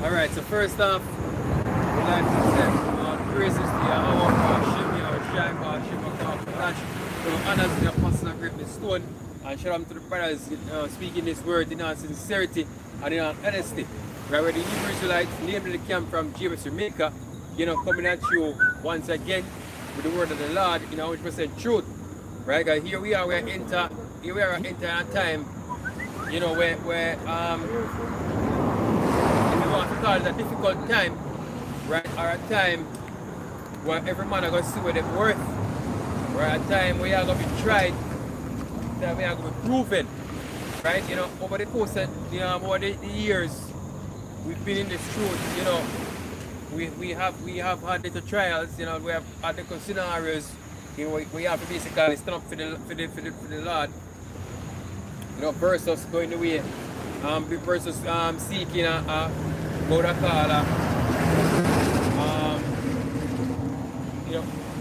Alright, so first off, we'd like to say praises to our Shimmy, our Shine, Shimmy, Flash, who honors the apostle of greatness stone, and shout out to the brothers speaking this word in all sincerity and in all honesty. Right, where the Hebrew Israelites, namely the camp from Jamaica, coming at you once again with the word of the Lord in 100% truth. Right, guys, here we are entering a time, where if you want to call it a difficult time, right, or a time where every man are going to see what they're worth, or a time where you are going to be tried, that we are going to be proven, right, over the course of over the years we've been in this truth, we have had little trials, we have had little scenarios, we have to basically stand up for the Lord, versus going away, versus seeking what I call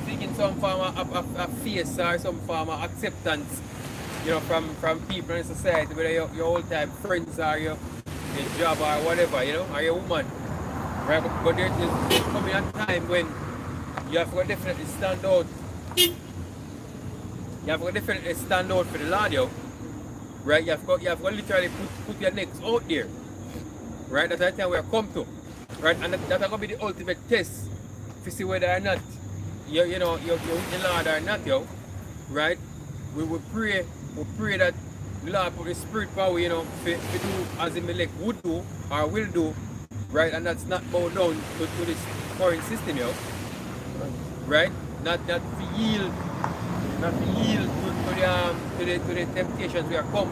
seeking some form of face or some form of acceptance, from people in society, whether your old time friends or your job or whatever, or your woman. Right? But there's coming a time when you have to definitely stand out. You have to definitely stand out for the Lord, right? You have to literally put your necks out there. Right? That's the time we have come to. Right? And that's going to be the ultimate test to see whether or not you're with the Lord or not, right? We pray that the Lord put the spirit power, to do as the elect would do or will do, right? And that's not bow down to this current system, right? Not to yield to the temptations we are come,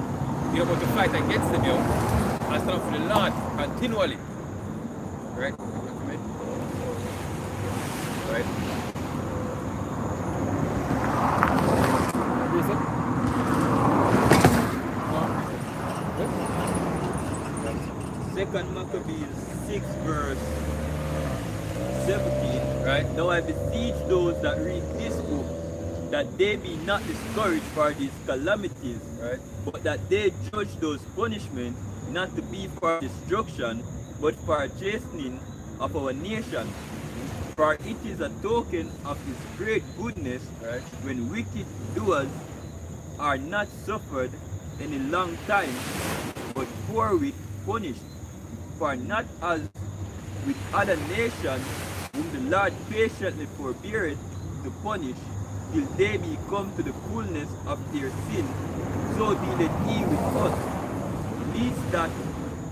but to fight against them, and stand up for the Lord continually, right? Right. Second Maccabees 6 verse 17. Right. Now I beseech those that read this book that they be not discouraged for these calamities, Right. but that they judge those punishments not to be for destruction, but for chastening of our nation. For it is a token of his great goodness, Right. when wicked doers are not suffered any long time, but forthwith punished. For not as with other nations, whom the Lord patiently forbeareth to punish, till they be come to the fullness of their sin, so dealeth he with us, lest that,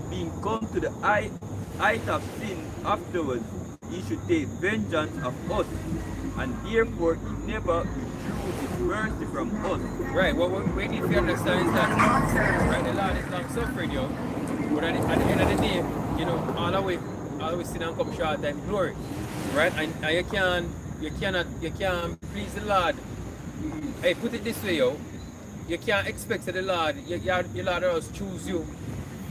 being come to the height of sin afterwards, he should take vengeance of us, and therefore he never withdrew his mercy from us. Right, what we need to understand is that, right, the Lord is long suffering, but at the end of the day, all we sin and come short and glory, right? And you can't please the Lord. Hey, put it this way, you can't expect that the Lord, your Lord else choose you,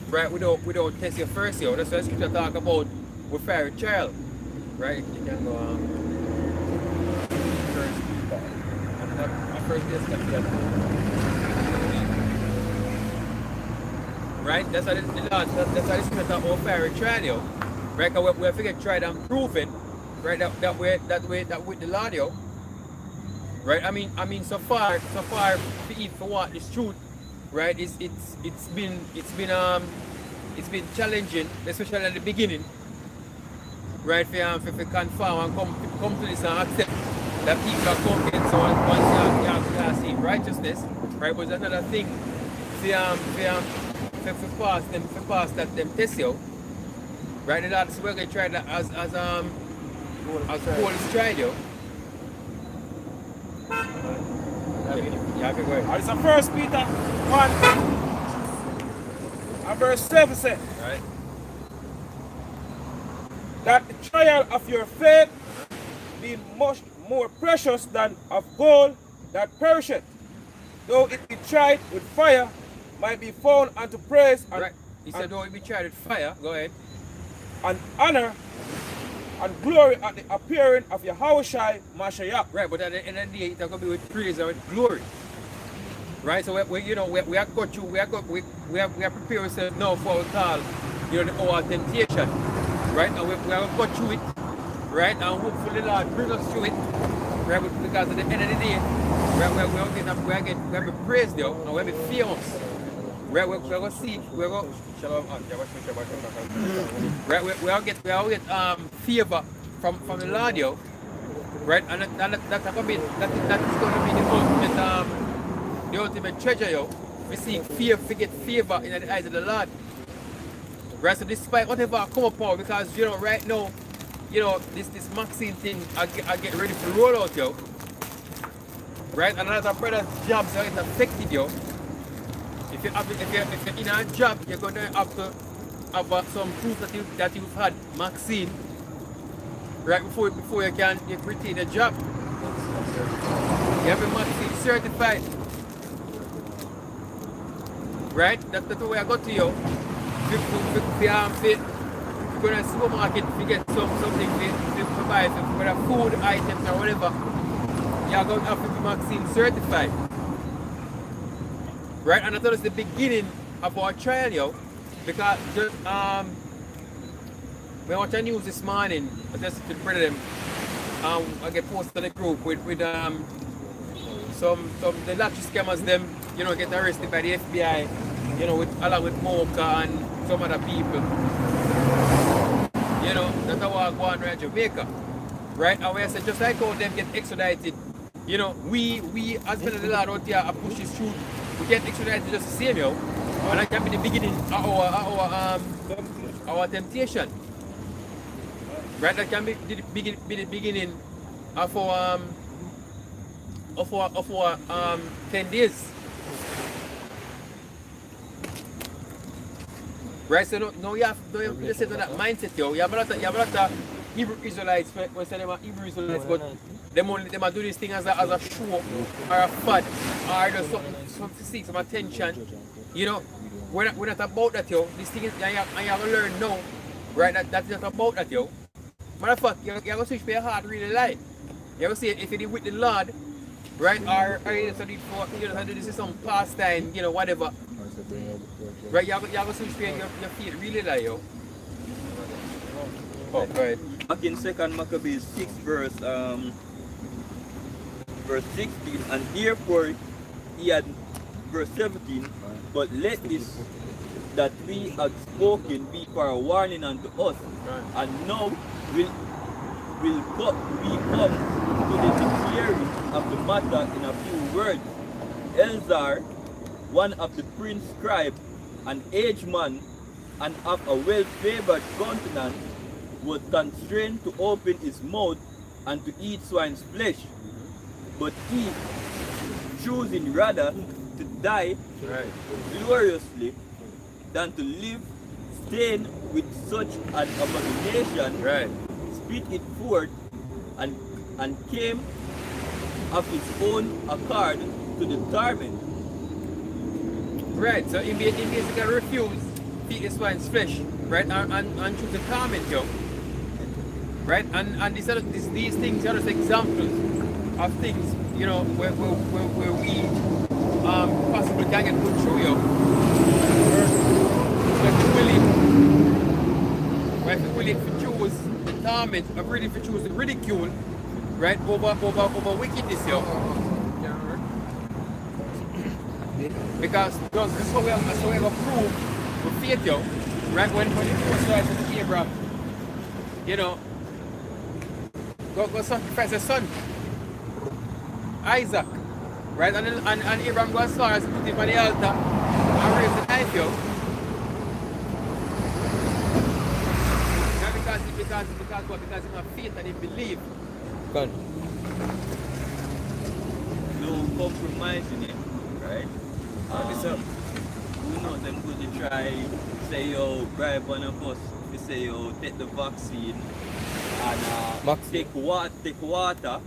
right, without test you first, That's why Scripture talk about with fiery trial, right? You can go first right? That's why the Lord, that's why the Scripture talk about fiery trial, right? Because we have to get tried and proven, right? That with the Lord, right? I mean, so far, for what this truth, right? It's been challenging, especially at the beginning, right? For conform and come to this and accept that people are coming. So once you have seen righteousness, right? But another thing, for pass them test you, right? The Lord is going to try that as Paul is tried, Yeah, go ahead. It's a First Peter 1 and verse 7 says, Right. that the trial of your faith be much more precious than of gold that perisheth, though it be tried with fire, might be found unto praise and, Right. He said, though it be tried with fire, go ahead. and honor and glory at the appearing of Yahushua Mashiach. Right, but at the end of the day, it's going to be with praise and with glory. Right, so we have got you, we have prepared ourselves now for our call, the hour of temptation. right? And we have to go through it, right? And hopefully the Lord bring us through it, right? Because at the end of the day, right, we are going to praise there, and we are going to be famous. Right, we're going to see, we're going to, right, we all get favor from the Lord, yo. Right, and that's going to be the ultimate treasure, yo. We see fear, we get favor in the eyes of the Lord. Right, so despite whatever come upon, because you know right now, you know this vaccine thing, I get ready to roll out, yo. Right, and another brother's jobs are affected, yo. If you're in a job, you're going to have to have some proof that you've had vaccine, right, before you can retain a job. You have a vaccine certified. Right? That's the way I got to you. If you go to the supermarket, if you get something to buy, whether food items or whatever, you're going to have to be vaccine certified. Right, and I thought it's the beginning of our trial, yo, because just we watched the news this morning. I just to pray them. I get posted in the group with some the lottery scammers them, you know, get arrested by the FBI, you know, along with Mocha and some other people. You know, that's how I go on around Jamaica, right? And we said just like how them get extradited, you know, we as men of the Lord out here are push this through. We get extradited just the same, yo. And that can be the beginning of our temptation. Right? That can be the beginning of our 10 days. Right? So no you have to set on that mindset, yo. You have a lot of Hebrew Israelites, we say them are Hebrew Israelites, but them are do this thing as a show or a fad or just something to seek some attention. You know, we're not about that, yo. This thing is, you have to learn now, right? That's not about that, yo. Matter of fact, you have to switch for your heart really light. You have to say if you're with the Lord, right? Or you just do this is some pastime, you know, whatever. Right, you have to switch for your feet really light, yo. Oh, right. Back in 2nd Maccabees 6 verse 16, and therefore he had verse 17, but let this that we have spoken be for a warning unto us, and now we come to the declaring of the matter in a few words. Elzar, one of the prince scribe, an aged man, and of a well-favored countenance, was constrained to open his mouth and to eat swine's flesh. But he, choosing rather to die gloriously than to live stained with such an abomination, spit it forth and came of his own accord to the torment. Right, so he basically refused to eat the swine's flesh, right, and choose the torment, yo. Right, and these things are just examples of things, you know, where we possibly can get put through, yo. If we willing to choose the torment, I'm ready to choose the ridicule, right, over wickedness, yo. Because that's how we have proof with faith, yo. Right, when the first rise of Abraham, you know, go sacrifice his son, Isaac, right? And Abraham goes as far as put him on the altar and raise the knife, yo. Not because he have faith and he believe. God. No compromising it, right? We know them good to try say yo bribe one of us to say yo take the vaccine and take water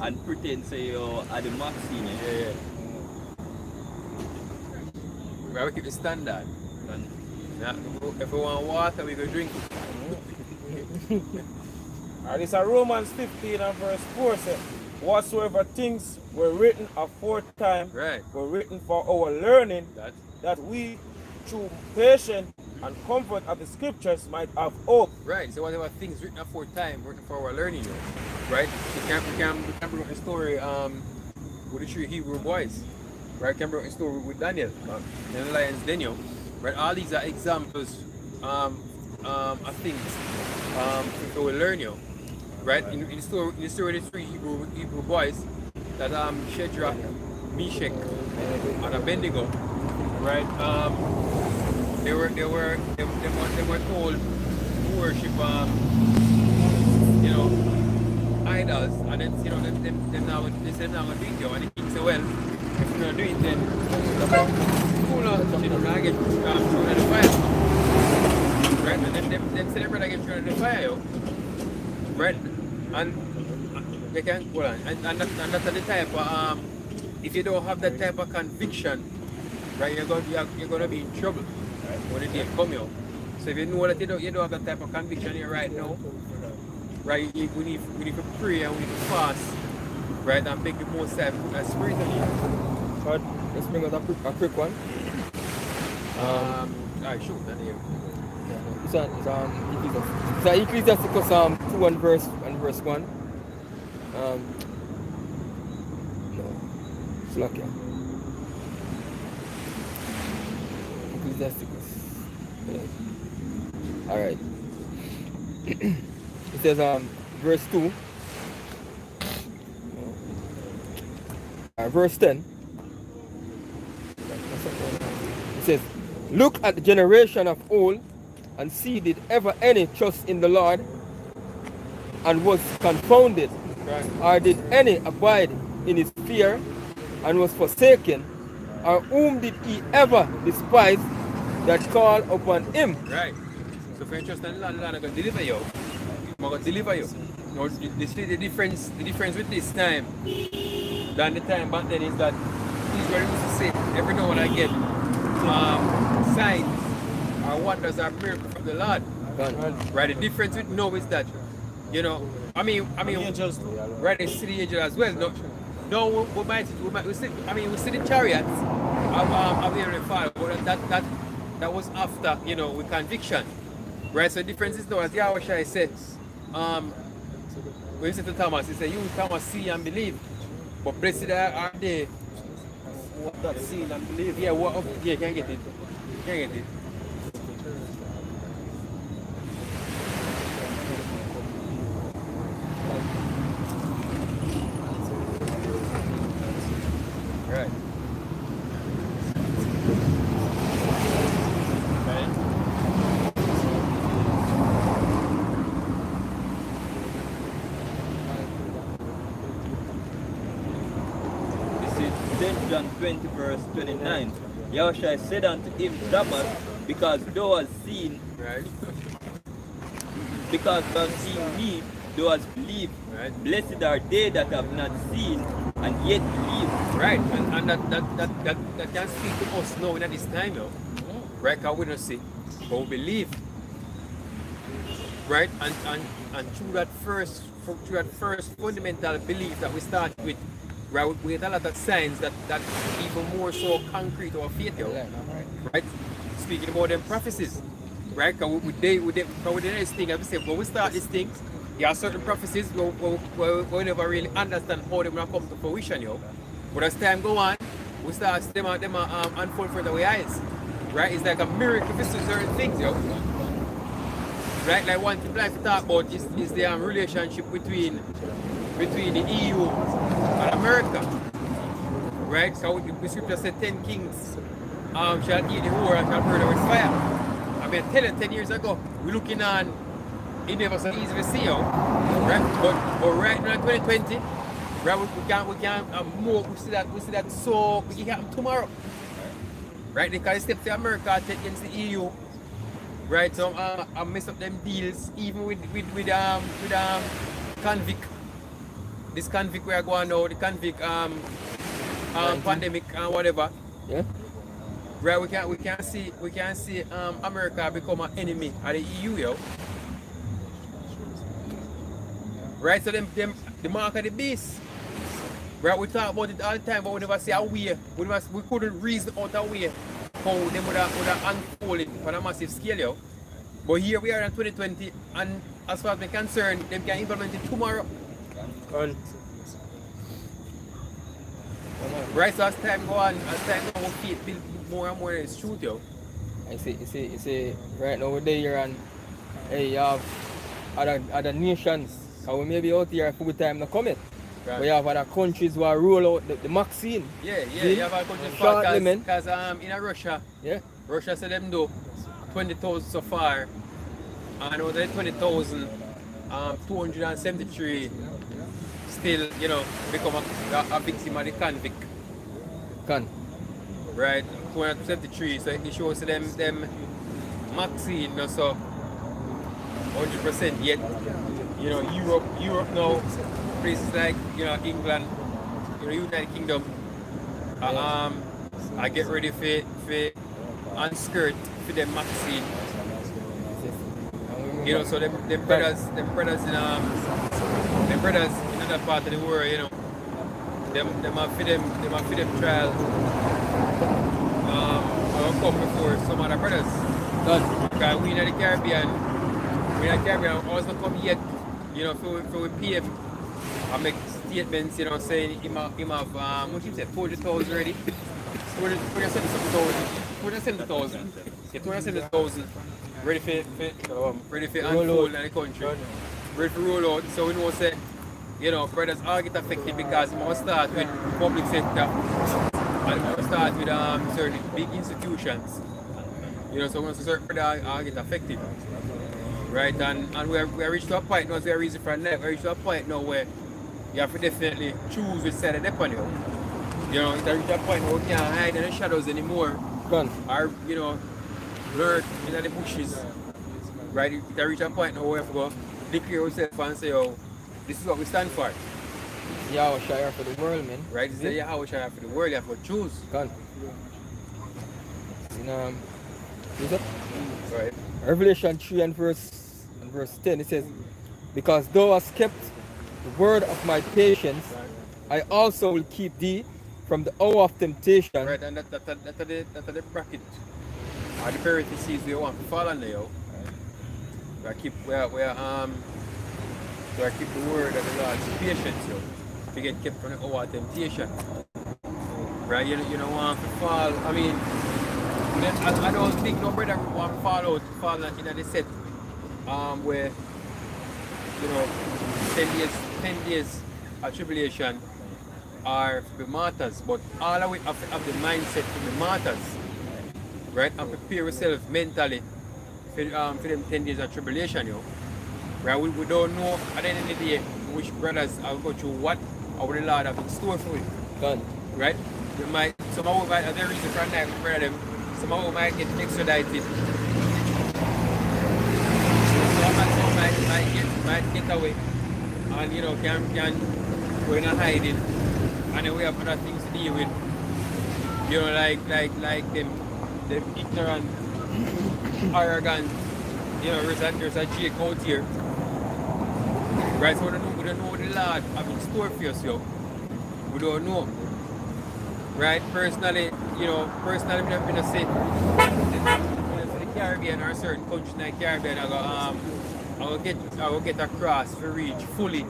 and pretend say yo are the vaccine. Right, we keep the standard. And if we want water, we go drink it. And it's a Romans 15 and verse 4 says, whatsoever things were written aforetime were written for our learning, that we through patience and comfort of the scriptures might have hope. Right. So whatever things written aforetime, written for our learning, right? We can bring up the story with the three Hebrew boys, right? We can bring up the story with Daniel, and the lion's Daniel, right? All these are examples of things that we learn, right? In the story of the three Hebrew boys, that Shadrach, Meshach, and Abednego, right? They were told to worship idols, and then them now they said now gonna do it, and the king said, well, if you're gonna do it, then I get thrown in the fire, right? And then them said everybody get thrown in the fire, right? And they can hold on, and that's the type of if you don't have that type of conviction, right, you're gonna be in trouble, right, when the day come out. So if you know that you don't have that type of conviction here right now, right, we need to pray and we need to fast, right, and make the most time put that spirit on you. But let's bring out a quick one. Alright, shoot that here. It's Ecclesiasticus 2 and verse 1. No, it's like Ecclesiasticus. Yeah. Alright. It says verse 2. Verse 10. It says, look at the generation of old and see did ever any trust in the Lord and was confounded, Right. or did any abide in his fear and was forsaken, or whom did he ever despise that called upon him? Right. So if you trust in the Lord is going to deliver you. He's going to deliver you. Now, the difference with this time than the time back then is that Israel used to say every now and again signs or wonders or miracles from the Lord. Right. The difference with now is that, I mean, Angels too. right, they see the angel as well. No, we see the chariots of the Heavenly Father, but that was after, with conviction. Right, so the difference is now, as Yahweh said, when he said to Thomas, he said, you Thomas see and believe, but blessed are they What that seen and believe. Yeah, can't get it. Can't get it. Right. St. John 20 verse 29. Yahushua said unto him, Thomas, because thou hast seen, Right. because thou hast seen me, thou hast believed. Right. Blessed are they that have not seen and yet believe. Right. And that can speak to us now in this time, right? Because we don't see, but we believe. Right? And through that first fundamental belief that we start with, right, we get a lot of signs that even more so concrete our faith, right? Speaking about them prophecies, right? Because with the next thing, as we say, when we start these things, there are certain prophecies we never really understand how they're going to come to fruition, But as time go on, we start them unfold for our eyes, right? It's like a miracle for certain things, Right, like one thing I like to talk about is the relationship between the EU and America. Right? So the scripture said 10 kings shall eat the whore and shall murder with fire. I mean, 10 years ago, we're looking on, it never so easy to see, right? But right now in 2020, right, we can more, we see that so we can happen tomorrow. Right? Because the steps that America take against the EU. Right, so I mess up them deals even with convict. This convict we are going now, the convict pandemic and whatever. Yeah. Right, we can see America become an enemy of the EU, Right, so the mark of the beast. Right, we talk about it all the time, but we never see a way. We couldn't reason out a way how them would have unfolded on a massive scale, yo. But here we are in 2020, and as far as I'm concerned, them can implement it tomorrow. And Right, so as time go on, we keep build more and more in the truth, yo. you see, right now we're there and hey, you have other nations, and we may be out here full time to come in. Right. But you have other countries who are roll out the vaccine. Yeah, See? you have a country Shortly, man. because in Russia, Yeah. Russia said them do 20,000 so far, and out of the 20,000, 273 still, become a victim of the convict. Can. Right, 273. So it shows them vaccine, so 100% yet. Europe now, places like England, United Kingdom, I get ready for unskirt for them vaccine. So them brothers in other part of the world, them have for them trial. I'll come before some other brothers. Done. Because we in the Caribbean, also come yet, for we pay him. I make statements, saying him have what you say, 40,000 already. 270,000. Yeah, 270,000 ready for unfold in the country. Ready for roll out. So we know say, brothers all get affected because we must start with public sector and we must start with certain big institutions. So once a certain brothers all get affected. Right, and we are reached to a point now, there's a reason for that. We reached to a point now where you have to definitely choose which side of the on you. It's reached to a point where we can't hide in the shadows anymore. Gone. Or, lurk in the bushes. Right, it's reached to a point now where we have to go declare ourselves and say, this is what we stand for. Yahweh Shire for the world, man. Right, this is Yahweh Shire for the world, you have to choose. Gone. Is it? Right. Revelation 3 and verse 10, it says, because thou hast kept the word of my patience, I also will keep thee from the hour of temptation. Right, and that's the bracket. Or the parentheses we want to fall under, yo. We keep the word of the Lord's patience, yo. To get kept from the hour of temptation. Right, you don't want to fall. I mean, I don't think no brother want to fall in the set where 10 days of tribulation are the martyrs, but all of it have the mindset to the martyrs, right? And prepare yourself mentally for them 10 days of tribulation, right? We don't know at the end of the day which brothers are going through what our Lord have in store for it. Done. Right? Some of them might have their reason for that, brother them. Some of them might get extradited. Some might get away. And can go in a hiding. And then we have other things to deal with. Like them ignorant, arrogant, there's a Jake out here. Right, so we don't know what the Lord have in store for us, We don't know. Right, personally, I'm gonna say the Caribbean or certain countries in the Caribbean, I will get across to reach fully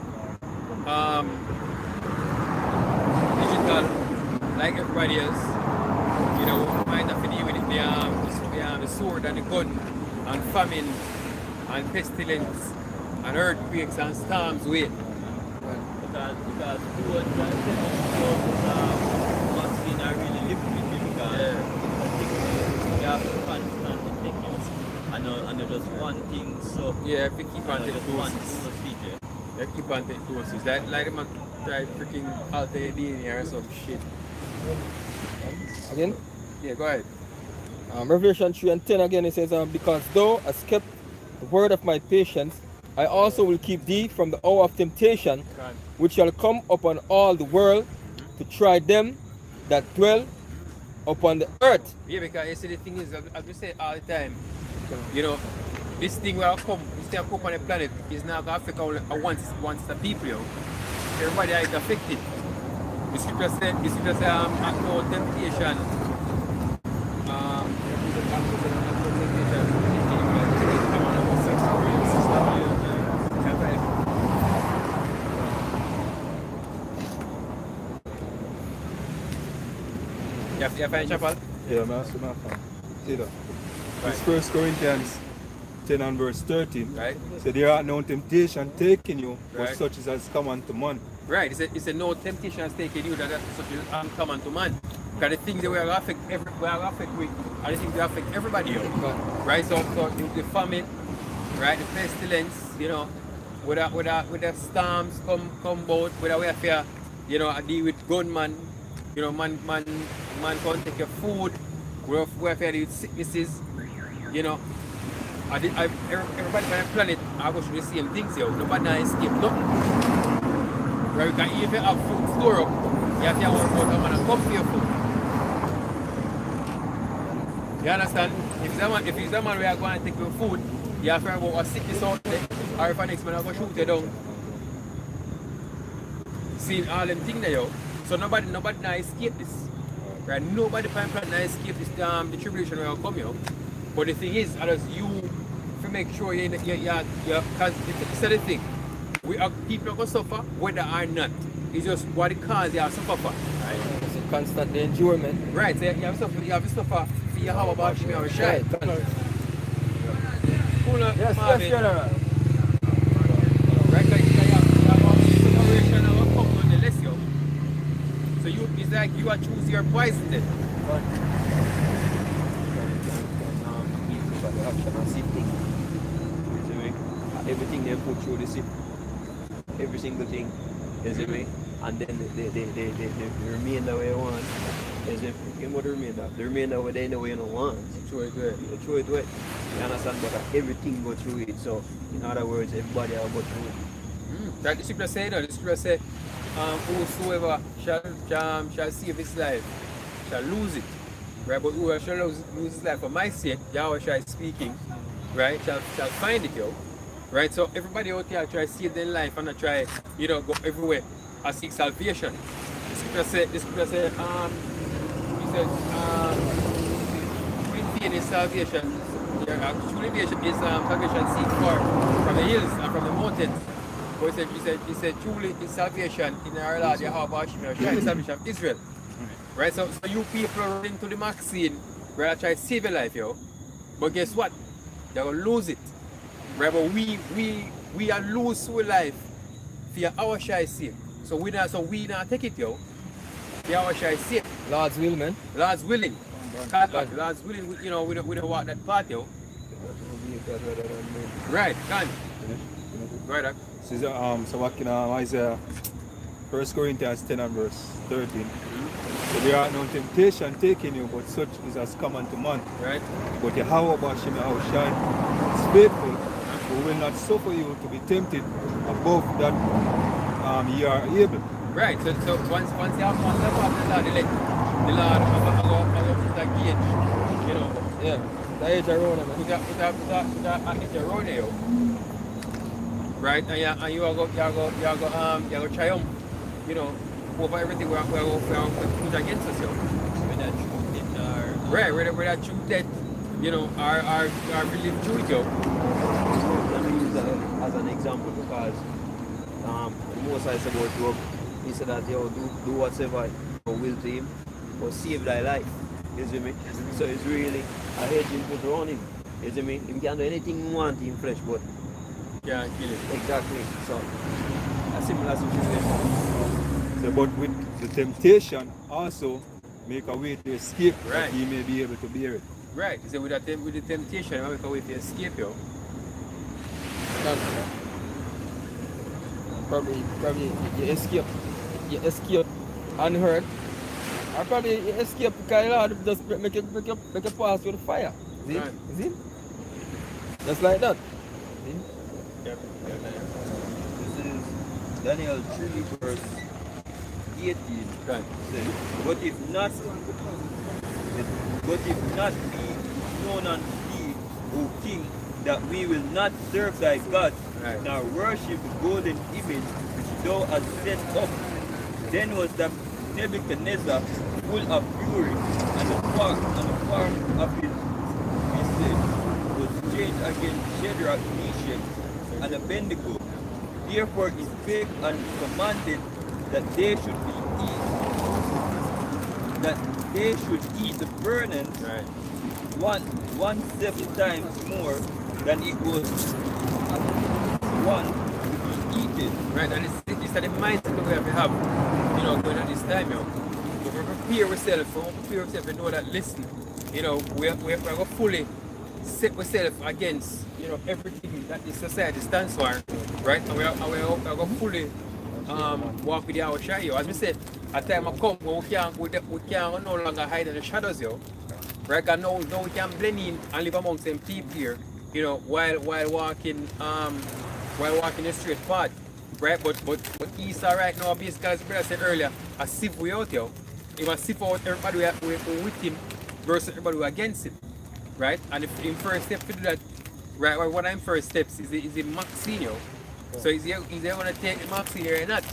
digital like everybody else. We might have to deal with the sword and the gun and famine and pestilence and earthquakes and storms with. Because vaccine are really limited because you have to constantly take it. And just one thing, so yeah, if you keep on taking one doses. procedure. You keep on taking doses. Like them try freaking alter your DNA or some shit. Again? Yeah, go ahead. Revelation 3 and 10 again, it says, because thou hast kept the word of my patience, I also will keep thee from the hour of temptation, which shall come upon all the world to try them that dwell upon the earth. Yeah, because you see the thing is, as we say all the time, this thing will come on the planet is not going to affect only once the people, Everybody is affected. The scripture said, no temptation You find chapel? Yeah, I'm asking my phone. See that? Right. It's 1 Corinthians 10 and verse 13. Right. So there are no temptation taking you, but Right. such as come unto man. Right. It's a no temptation has taken you that such is uncommon to man. Because the things that will affect we are affect with are the things that affect everybody else. Right. So the famine, right, the pestilence, you know, with the storms come about, with the warfare, you know, I deal with gunman, you know, man can't take your food, warfare deal with sicknesses, you know. Everybody on the planet are going through the same things here. Nobody can escape nothing. Right? Because if you have food store up, you have to work out how to come for your food. You understand? If it's a man where you going to take your food, you have to worry about a sickness out there, or if a next man is going to shoot you down. Seeing all them things there, yo. So nobody can escape this. Right? Nobody can escape this the tribulation where you come here. But the thing is, as you to make sure you because it's the thing. People are going to suffer whether or not. It's just what it causes you have to suffer. Right? It's a constant enjoyment. Right, so you have to suffer for your how about you have a shine. Yes, General. Right, like you have a separation of a couple on the list, yo. So it's like you are choosing your poison then. Everything they put through the ship, every single thing, you see me? And then they remain the way you want. You see, you know the remainder. The remainder where they know you don't want. Throw it away. You throw it away. You understand? But everything go through it. So, in other words, everybody will go through it. Like the scripture say, the scripture say, whosoever shall save his life shall lose it. Right? But whoever shall lose his life for my sake, Yahweh shall speaking, right, shall find it, yo. Right? So everybody out there try to save their life and try, you know, go everywhere and seek salvation. The scripture say, he said, is salvation. True salvation is salvation seek for from the hills and from the mountains. But he said truly is salvation in our Lord Yahweh Hashem, salvation of Israel. Right? So you people are into the Maxine where I try to save your life, yo. But guess what? You're gonna lose it. Right? But we are lose our life for our shy sake. So we not take it, yo. For our shy sake. Lord's will, man. Lord's willing. Lord's willing, you know, we don't walk that path, yo. Right, can. Right, This is so what can Isaiah 1 Corinthians 10 and verse 13. So there are no temptation taking you, but such is as come unto man. right. But Yahweh Bashim Shine is faithful, who will not suffer you to be tempted above that ye are able. Right, so once you have one level of the Lord, the Lord put a gauge, you know. Yeah, that is a road, man. Put a road there, yo. Right, and you go triumph, you know, over everything we put against us, yo. Right, whether that truth that, you know, our belief truth, yo. Let me use that as an example because most I said about Job, he said that yo do whatever you will to him, but save thy life. You see me? So it's really a hedge him put around him. You see me? He can do anything he wants in flesh, but Yeah, kill it. exactly. So a similar situation. So, but with the temptation also make a way to escape Right. that he may be able to bear it. Right, so with the temptation, you make a way to escape, yo. Probably you escape unhurt. Or probably you escape because Lord just make you pass through the fire. See? Right. See? Just like that. See? Yep. This is Daniel 3 verse 18. Right. Says, but if not be known unto thee, O king, that we will not serve thy God, Right. nor worship the golden image which thou hast set up. Then was the Nebuchadnezzar full of fury, and the form of his visage was changed against Shadrach, Meshach, and Abednego. Therefore he spake and commanded that they should be eaten. that they should eat the burden Right. 170 times more than it was one to be eaten. Right, and it's the mindset that we have to have, going at this time, We prepare ourselves to know that, listen, we're going to fully set ourselves against, everything that this society stands for, right? And we're going to fully walk with our shadow. As we said, a time will come when we can no longer hide in the shadows, right? And now we can blend in and live amongst them people here, while walking the straight path, right? But Esau right now, basically, as I said earlier, a sieve way out here. He must sieve out everybody who with him versus everybody who against him, right? And if in first step to do that, right? Or one of the first steps is the Maxine. So is he going to take the Maxine or not?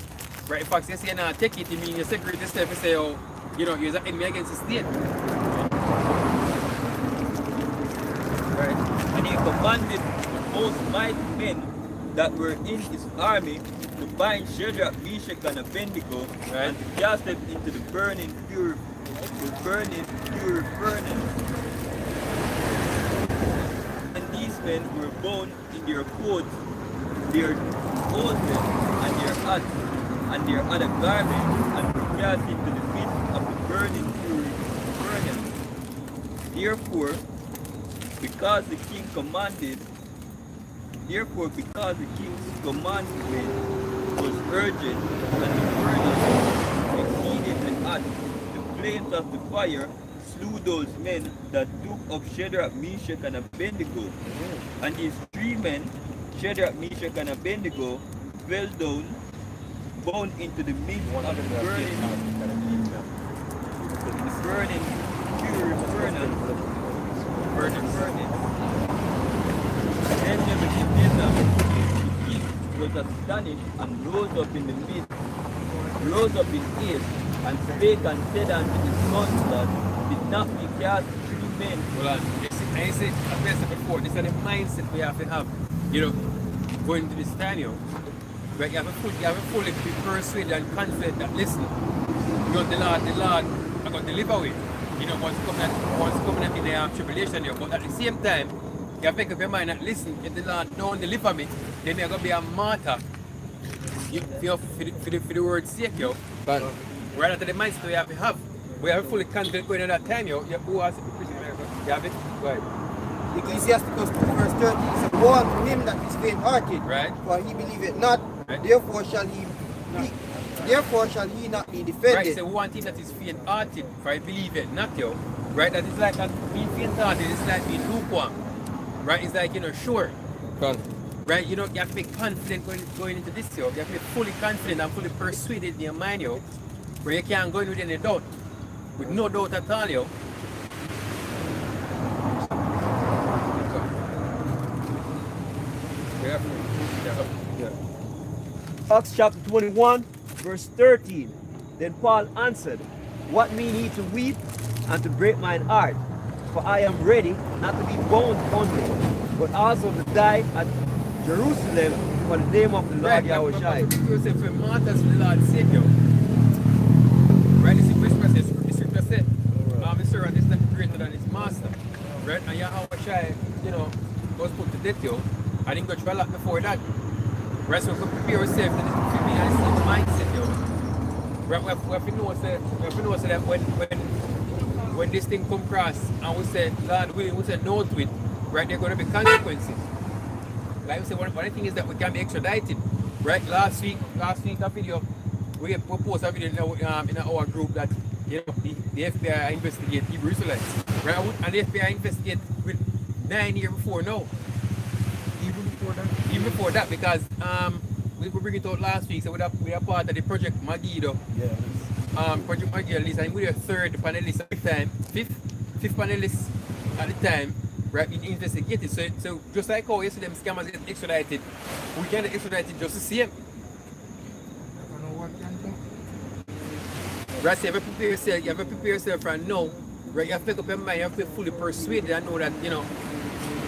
Right? In fact, you say you're not take it, you mean you separate the step and say, oh, you're an enemy against the state. Right? And he commanded the most mighty men that were in his army to bind Shadrach, Meshach, and Abednego, right, and to cast them into the burning pure furnace. And these men were bound in their coats, their clothes, and their hats, and their other garments, and were cast into the midst of the burning pure furnace. Therefore, because the king's commandment was urgent and the furnace exceeded hot, the flames of the fire slew those men that took up Shadrach, Meshach, and Abednego. And these three men, Shadrach, Meshach, and Abednego, fell down, bound into the midst of the burning pure furnace. Then Nebuchadnezzar the king was astonished and rose up in haste, and spake and said unto his sons that did not he cast three men. Hold on. I said, as I said before, this is the mindset we have to have, going to this time, right? You have to fully be persuaded and confident that, listen, the Lord are going to deliver with. What's coming at in the tribulation here. But at the same time, you have to make up your mind that, listen, if the Lord don't deliver me, then you're going to be a martyr. For the word's sake, But right after the mindset we have to have. We have fully confident going at that time, who has to be preaching America. You have it? Right. Ecclesiasticus 2 verse 30 says, woe unto him that is faint-hearted, Right. for he believeth not, Right. therefore shall he not be defended. Right, so one thing that is faint-hearted, for I believe it not, right? That is like that being faint-hearted, it's like being lukewarm. Right? It's like, sure. Right? You have to be confident going into this, You have to be fully confident and fully persuaded in your mind, where you can't go in with any doubt. With no doubt at all, Acts chapter 21, verse 13. Then Paul answered, what mean ye to weep and to break mine heart? For I am ready not to be bound only, but also to die at Jerusalem for the name of the Lord Yahushua. Yourself for martyrs for the Lord's sake, Right? The scripture said, the servant is not greater than his master. Right? And Yahushua, was put to death, I didn't go through a lot before that. Right? So we prepare ourselves to be in the same mindset, Right? We have to know that when this thing come across and we say, Lord willing, we say no to it, right, there are going to be consequences. Like we say, one thing is that we can be extradited, right? Last week a video, we posted a video in our group that, the FBI investigate Hebrew Israelites, right? And the FBI investigate with 9 years before now. Even before that, because we bring it out last week, so we are part of the Project Magido. Yes. Project Magido list, and we were third panelist at the time, fifth panelist at the time, right, in investigated. So just like how yesterday them scammers get extradited, we can get extradited just the same. Right, so you have to prepare yourself from now, right? You have to pick up your mind, you have to be fully persuaded and know that,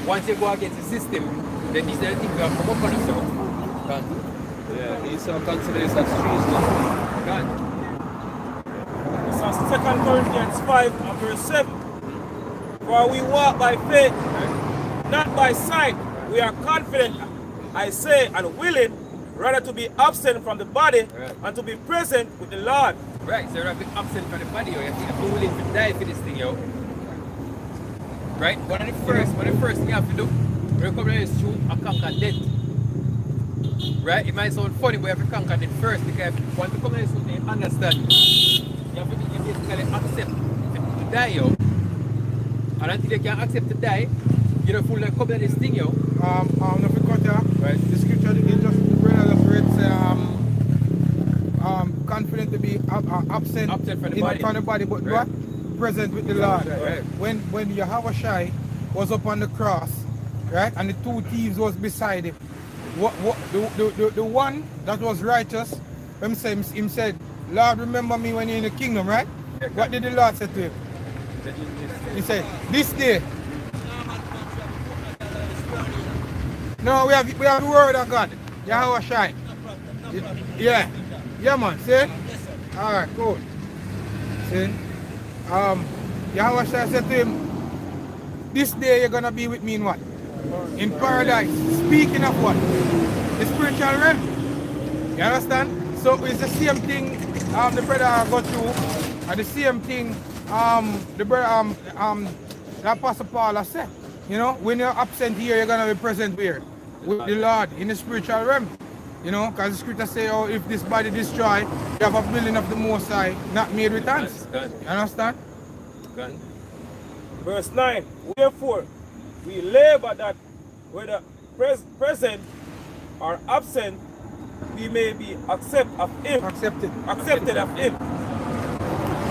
once you go against the system, then these are the things you have to come up on yourself. yeah, Esau considers that treason. God. So 2 Corinthians 5 and verse 7. For we walk by faith, not by sight. We are confident, I say, and willing, rather to be absent from the body and to be present with the Lord. Right, so you have to be absent from the body, yo. You have to be willing to die for this thing, yo. Right? One of the first thing you have to do, when you come here is to conquer death. Right? It might sound funny, but you have to conquer death first, because once you come here, you understand. You have to basically accept to die, yo. And until you can accept to die, you don't fully come to this thing, yo. If we cut here, Right. the scripture is just the brother just read say confident to be absent from the body, but Right. what? Present with the Lord. Right. When Yahweh Shai was up on the cross, right, and the 2 thieves was beside him, the one that was righteous, him said, Lord, remember me when you're in the kingdom, right? Yeah. What did the Lord say to him? He said, this day. No, we have the word of God. Yahweh Shai. Yeah. Yeah, man. See? Alright, cool. See? Yahweh Shai said to him, this day you're gonna be with me in what? In paradise. Speaking of what? The spiritual realm. You understand? So it's the same thing the brother got through, and the same thing the brother the Apostle Paul has said. You know, when you're absent here, you're gonna be present here with the Lord in the spiritual realm. You know, because the scripture say, oh, if this body destroy, you have a building of the Most High, not made with hands. You understand? Verse 9. Wherefore, we labor that whether present or absent, we may be accepted of him. Accepted of him.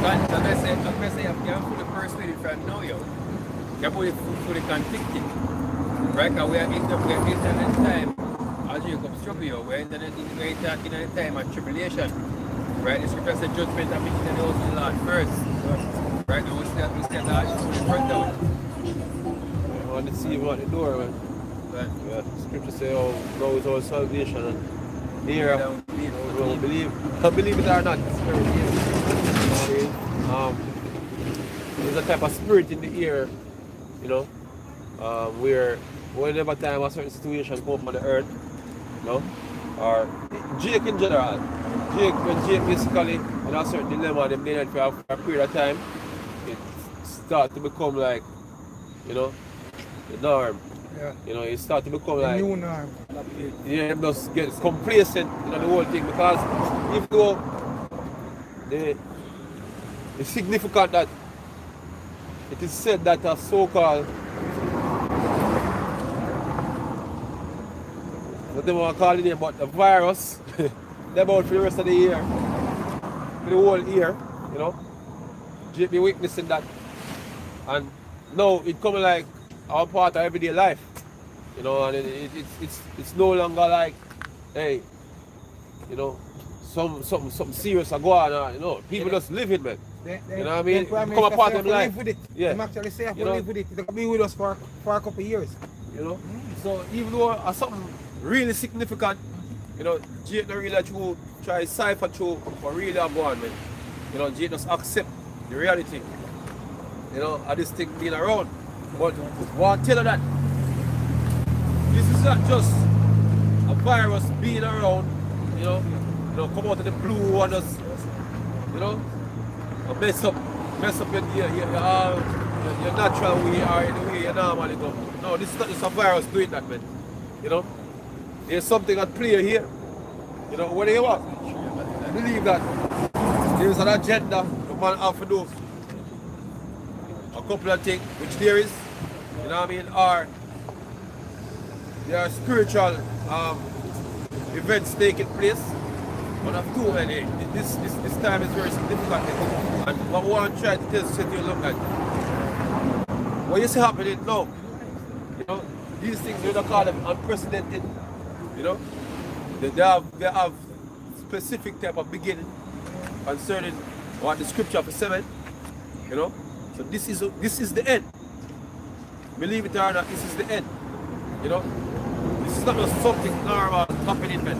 God, as I say, you can't fully persuaded from now, yo. You can't fully convicted. Right? Because we are in the time, as Jacob struggle, yo. We're in the time of tribulation. Right? The scripture says judgment and meeting in the house of the Lord first. Right? And we still have fully burnt out. I want to see him at the door, man. Right? Yeah, the scripture say, oh, now is our salvation. And here, we don't believe it or not. There's a type of spirit in the air, you know, where whenever time a certain situation come up on the earth, you know, or Jake in general, when Jake basically in a certain dilemma, they made it for a period of time, it starts to become like, you know, the norm. Yeah. You know, it starts to become The like new norm. you just get complacent in the whole thing, because if though it's significant that it is said that a so-called, what they want to call it name, but the virus, they're about for the rest of the year, for the whole year, you know, be witnessing that, and now it coming like our part of everyday life, you know, and it's no longer like, hey, you know, something serious are going on, you know, people just live it, man. You know what I mean? Become a part of life. Yeah. They actually say I have to live with it. They can be with us for a couple of years. You know? So even though something really significant, you know, Jake don't really try to cipher through for really a go on, man. You know, Jake just accept the reality. You know, of this thing being around. But what tell you that this is not just a virus being around, you know, come out of the blue and just, you know, mess up your natural way or the way you normally go. No, this is not just a virus doing that, man. You know, there's something at play here. You know, whether you want, believe that there's an agenda the man have to do. A couple of things, which there is, you know what I mean, or there are spiritual events taking place. But of two, and this time is very significant. And what we want to try to tell you, look at what you see happening now. You know, these things we don't call them unprecedented. You know, they have specific type of beginning concerning what the scripture for 7. You know, so this is the end. Believe it or not, this is the end. You know, this is not just something normal happening, man.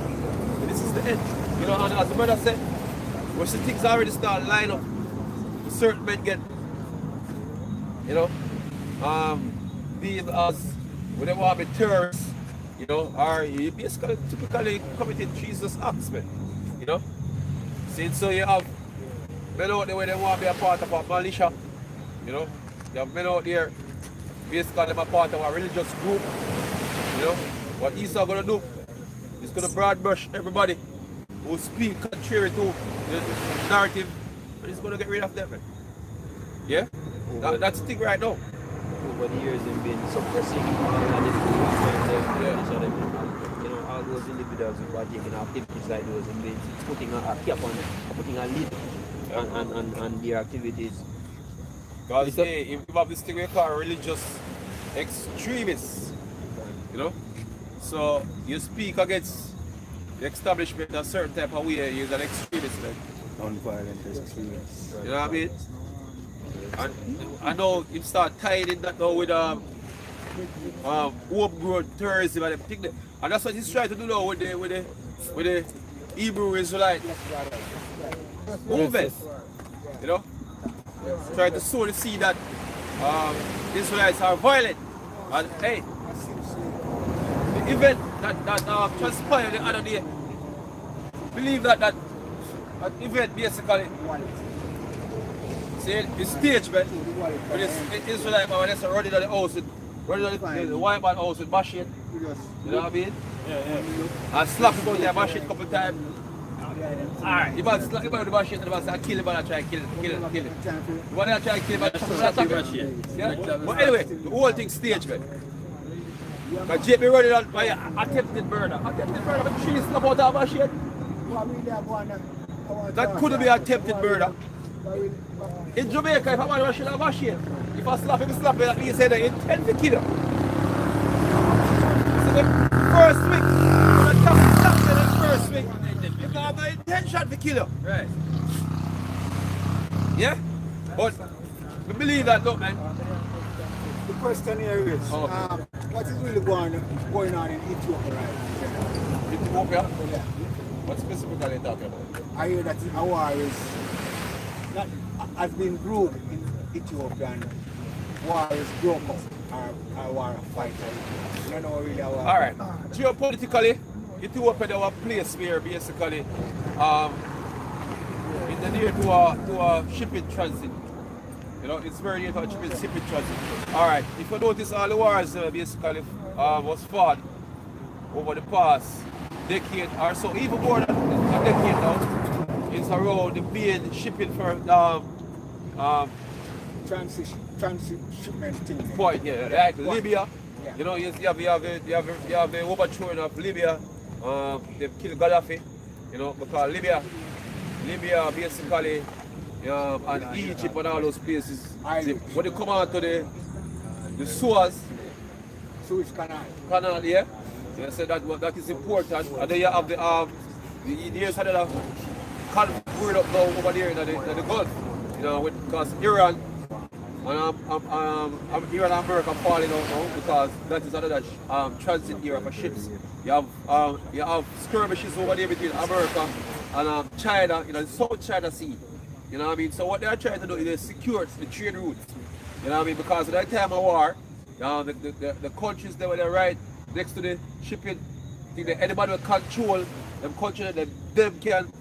This is the end. You know, and as the brother said, once the things already start line up, certain men get, you know, being as when they want to be terrorists, you know, or you basically typically committing Jesus acts, man. You know? See, so you have men out there where they want to be a part of a militia, you know. You have men out there basically they're a part of a religious group, you know. What Esau gonna do is gonna broad brush everybody who speak contrary to the narrative, and he's gonna get rid of them, man. Yeah? That's the thing right now. Over the years, they've been suppressing you know, all those individuals who are taking activities like those, and it's putting a cap on them, putting a lid on their activities. Because hey, if you have this thing we call religious extremists, you know, so you speak against the establishment in a certain type of way, you're an extremist, man. Non-violent extremists. You know what I mean? And I know you start tying in that now with homegrown terrorism and everything. And that's what he's trying to do now with the Hebrew Israelite movement. You know? Trying to sow the seed that Israelites are violent. And hey, the event that transpired the other day, believe that event basically, see, it's staged, man. But it's Israelite man, when they running on the house, running on the white man house with machine. You know what I mean? Yeah. And slap him on their machine a couple times. Alright, you must slap him on the machine and the man say, kill him and try and kill him. You want to try and kill him and slap him. Yeah? But anyway, the whole thing staged, man. Because JP running on by attempted murder. Attempted murder, but she slap out that machine. That couldn't be attempted murder. In Jamaica, if a man rushing a machine, if I slap him, at least say that he intend to kill him. So the first week, the top slap in the first week, you can have an intention to kill him. Right. Yeah? But we believe that, look, man. The question here is, what is really going on in Ethiopia right now? Ethiopia? Yeah. What specifically are you talking about? I hear that a war has been brewed in Ethiopia and war is broke up, or war of fight. You know really a war. Alright. Geopolitically, Ethiopia is a place where basically in the near to a shipping transit. You know, it's very near to a shipping transit. Alright, if you notice all the wars basically was fought over the past decade or so, even more than a decade now. It's around the main shipping for transshipment thing. Point, yeah, like Libya. Yeah. You know, you have the overthrowing of Libya. They killed Gaddafi. You know, because Libya basically, and Egypt and all those places. When they come out to the Suez Canal, yeah. They said that is important. And then you have there's another conflict up now over there in the Gulf, you know, because Iran and Iran and America falling out now because that is another transit area for ships. You have skirmishes over there between America and China, you know, the South China Sea. You know what I mean? So what they are trying to do is they secure the trade routes. You know what I mean? Because at that time of war, the countries that were there right next to the shipping, I think that anybody will control them countries, them can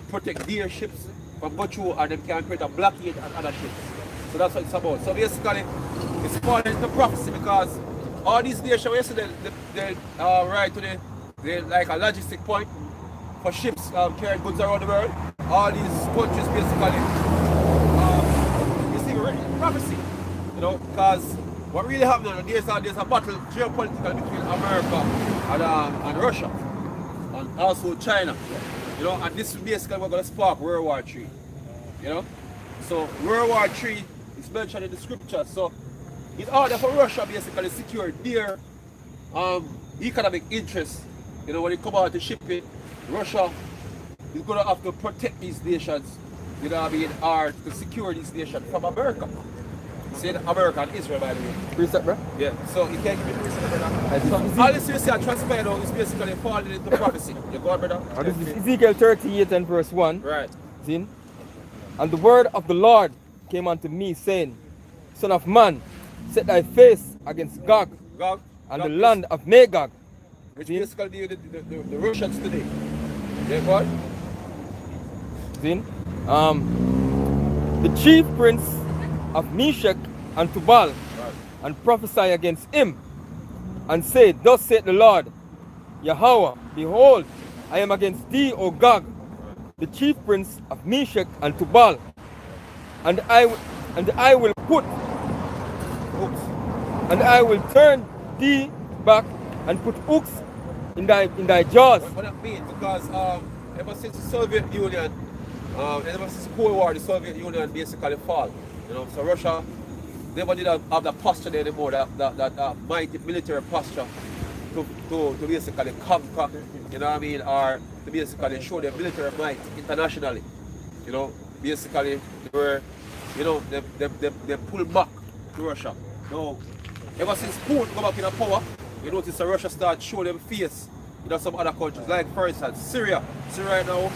protect their ships from going through, and them can create a blockade on other ships. So that's what it's about. So basically, it's falling into prophecy because all these nations, yesterday, they right to the like a logistic point for ships carrying goods around the world. All these countries basically, you see, prophecy, you know, because what really happened, there's a battle geopolitical between America and Russia, and also China. You know, and this is basically we're going to spark World War III. You know? So World War III is mentioned in the scriptures. So in order for Russia basically secure their economic interests, you know, when it comes out to shipping, Russia is going to have to protect these nations, you know what I mean, or to secure these nations from America. See, America and Israel, by the way. Precept, bro? Yeah, so you can't give me precept, brother. All this you see transpired now is basically falling into prophecy. You go on, brother? This is Ezekiel 38 and verse 1. Right. See? And the word of the Lord came unto me, saying, Son of man, set thy face against Gog and the land of Magog. Which basically the Russians today. Yeah, what? Zin? The chief prince of Meshach and Tubal, and prophesy against him, and say, Thus saith the Lord, Yahweh, behold, I am against thee, O Gog, the chief prince of Meshach and Tubal, and I will put hooks, and I will turn thee back and put hooks in thy jaws. What that means? Because ever since the Soviet Union, ever since the Cold War, the Soviet Union basically fall. You know, so Russia never did have the posture there anymore, that mighty military posture to basically conquer, you know what I mean, or to basically show their military might internationally. You know, basically they were, you know, they pulled back to Russia. Now, ever since Putin go back in power, you notice that Russia started showing them face, you know, some other countries, like for instance Syria. Syria right now,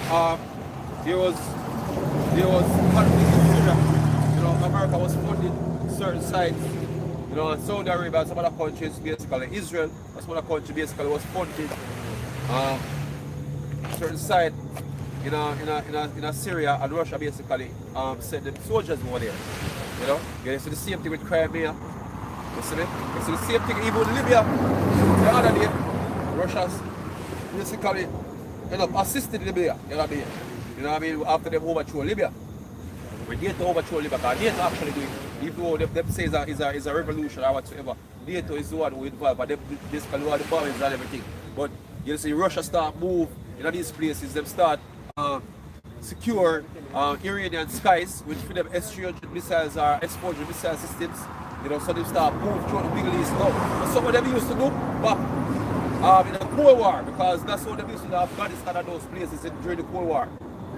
there was conflict in Syria. You know, America was funding certain sites. You know, Saudi Arabia and some other countries, basically Israel, and some other country basically was funding certain site in Syria, and Russia basically sent them soldiers over there. You know, you see the same thing with Crimea. You see it? You see the same thing even with Libya. The other day, Russia's basically end up assisting Libya. You know what I mean? You know what I mean? After them overthrow Libya. When they overthrow Libya, because they actually do it. Even though them say it's a revolution or whatsoever, NATO is the one who involved, but they basically do all the bombings and everything. But you see Russia start move in these places, them start secure Iranian skies, which for them S-300 missiles or S-400 missile systems, you know, so they start move through the Middle East now. And some of them used to do back in the Cold War, because that's what they used to do Afghanistan and those places during the Cold War,